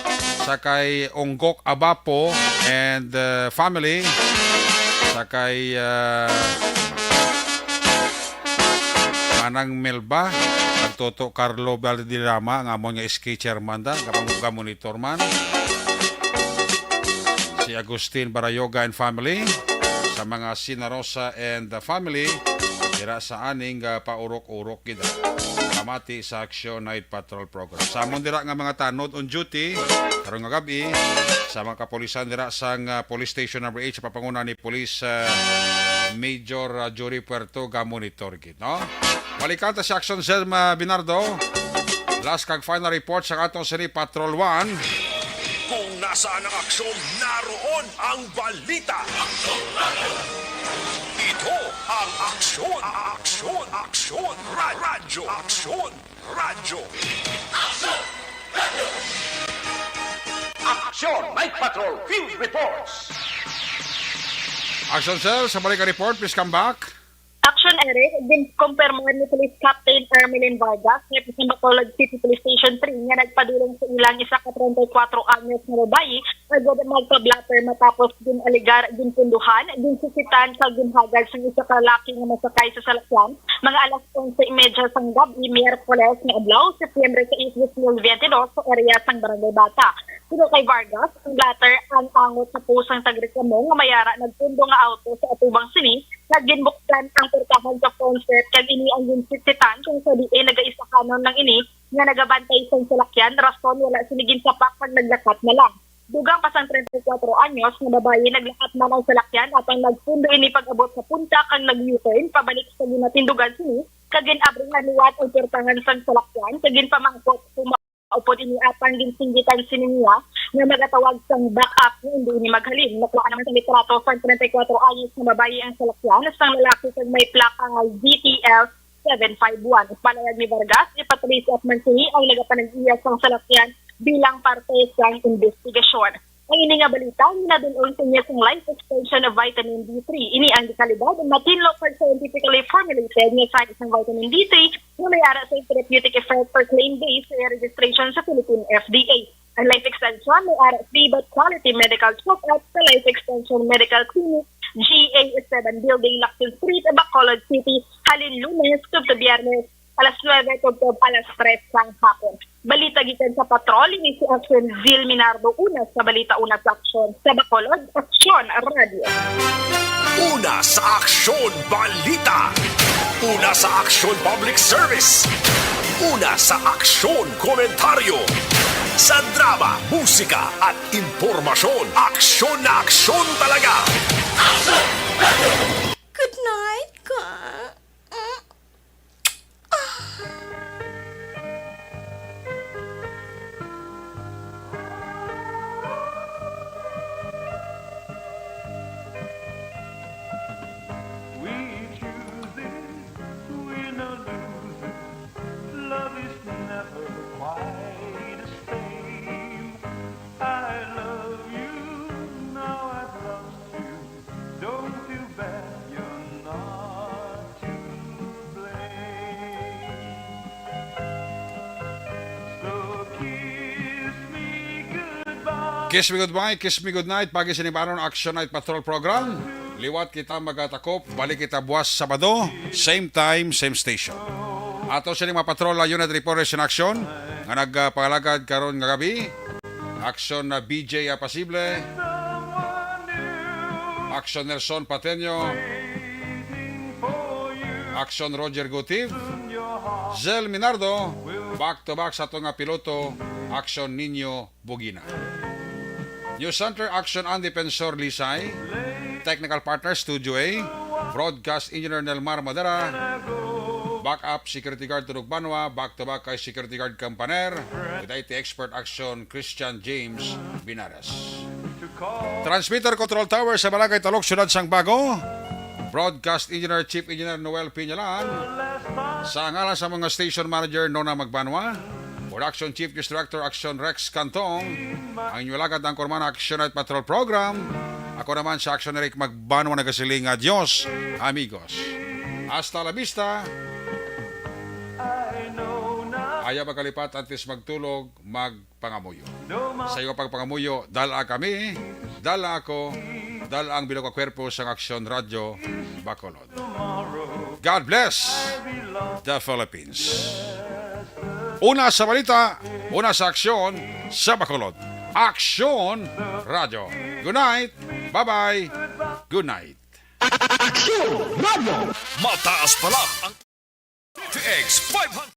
[SPEAKER 6] Sa kay Onggok Abapo and family. Sa kay Manang Melba Nagtoto Carlo Valderrama nga mo nga SK chairman da kapag monitor man. Si Agustin Barayoga and family. Sa mga Sinarosa and the family dira sa aning paurok-urok gid pamati sa Action Night Patrol program. Sa amon dira nga mga tanod on duty karong nga gabi sa mga kapolisan dira sang Police Station number 8 sa papanguna ni Police Major Jory Puerto ga monitor gid, no? Balikan ta sa Action Selma Binardo. Last kag final report sa atong City Patrol 1.
[SPEAKER 7] Kung nasaan ang aksyon, naroon ang balita. Ito ang aksyon, aksyon, aksyon, radyo, aksyon, radyo.
[SPEAKER 19] Aksyon, Night Patrol, Field Reports.
[SPEAKER 6] Action Cell, sa balik report, please come back.
[SPEAKER 8] Action Eric, din kumpirmar ni Police Captain Ermelin Vargas ng Bacolod City Police Station 3 nga nagpadulong sa ilang isa ka 34 anyos na babayi na magpa-blatter matapos din aligar din punduhan din susitan sa ginhagad sa isa ka lalaki nga masakay sa salakyan mga alas 11:30 sang gabi Miyerkules nga adlaw Setyembre 6, 2022 sa area sang Barangay Bata. Sino kay Vargas, ang blatter ang angot sa pusang tagreklamo nga mayara nagpundo nga auto sa atubang sini naginbuklan ang portahan sa concert kag ini ang ginsitan kung sa di nagaisa kanon ng ini nga nagabantay sa salakyan rason wala sinigin sapak pag naglakat na lang. dugang pasang 34 anyos na babae naglakat man ang salakyan at ang nagpundo ini pag-abot sa punta kang nag-U-turn pabalik sa ginatindugan sini kagin abrihan niwat ang pertangan sa salakyan kagin pamangkot upod ini atang ginsinggitan siniya nga magatawag sang backup nga hindi ini maghalin. Nakuha naman sa litrato sa 34 anyos na babae ang salakyan sang lalaki kag may plaka nga GTL 751. Palayag ni Vargas, Patricia at Mancini ang nagapanag-iya sang salakyan bilang parte sa investigasyon. Ang ini nga balita, ginadulong sa niya sang life extension of vitamin D3. Ini ang dekalidad na tinlo for scientifically formulated nga sa isang vitamin D3 na may ara sa therapeutic effect for claim-based registration sa Philippine FDA. Ang life extension may ara free but quality medical check-up sa Life Extension Medical Clinic GA7 Building, Lacson Street, Bacolod City, halin Lunes, Tub to Biyernes, alas 9, Tub alas 3 sang hapon. Balita gikan sa patrol, ini si Action Zil Minardo una sa Balita Una sa Aksyon sa Bacolod, Aksyon Radio.
[SPEAKER 7] Una sa Aksyon Balita. Una sa Aksyon Public Service. Una sa Aksyon Komentaryo. Sa drama, musika at impormasyon, aksyon na aksyon talaga.
[SPEAKER 4] Good night, ka.
[SPEAKER 6] Kiss me goodbye, kiss me good night. Pagi sinibaron Action Night Patrol Program. Liwat kita magatakop, balik kita buwas Sabado, same time, same station. Ato siya mga patrol unit reporters in action nga nagpangalagad karon nga gabi. Action na BJ Apasible, Action Nelson Pateño, Action Roger Gutiv, Zel Minardo, back to back sa ito nga piloto, Action Nino Bugina. News Center Action ang Defensor Lisay, Technical Partner Studio A, Broadcast Engineer Nelmar Madera, Backup Security Guard Tunog Banwa, back to back kay Security Guard Campaner, with IT Expert Action Christian James Binares. Transmitter Control Tower sa Barangay Talok, Syudad Sangbago, Broadcast Engineer Chief Engineer Noel Piñalan, sa ngalan sa mga Station Manager Nona Magbanwa, Production Chief News Director Action Rex Cantong, ang inyong lagad ng Kormana Action Night Patrol Program. Ako naman sa Action Eric Magbanwa nagasiling Adios, amigos. Hasta la vista. Ayaw magkalipat antes magtulog, magpangamuyo. Sa iyo pagpangamuyo, dala kami, dala ako, dala ang bilog kwerpo sa Action Radio Bacolod. God bless the Philippines. Una sa balita, una sa aksyon sa Bacolod. Aksyon Radio. Good night. Bye-bye. Good night.
[SPEAKER 7] Aksyon Radio. Mataas pala ang TX 500.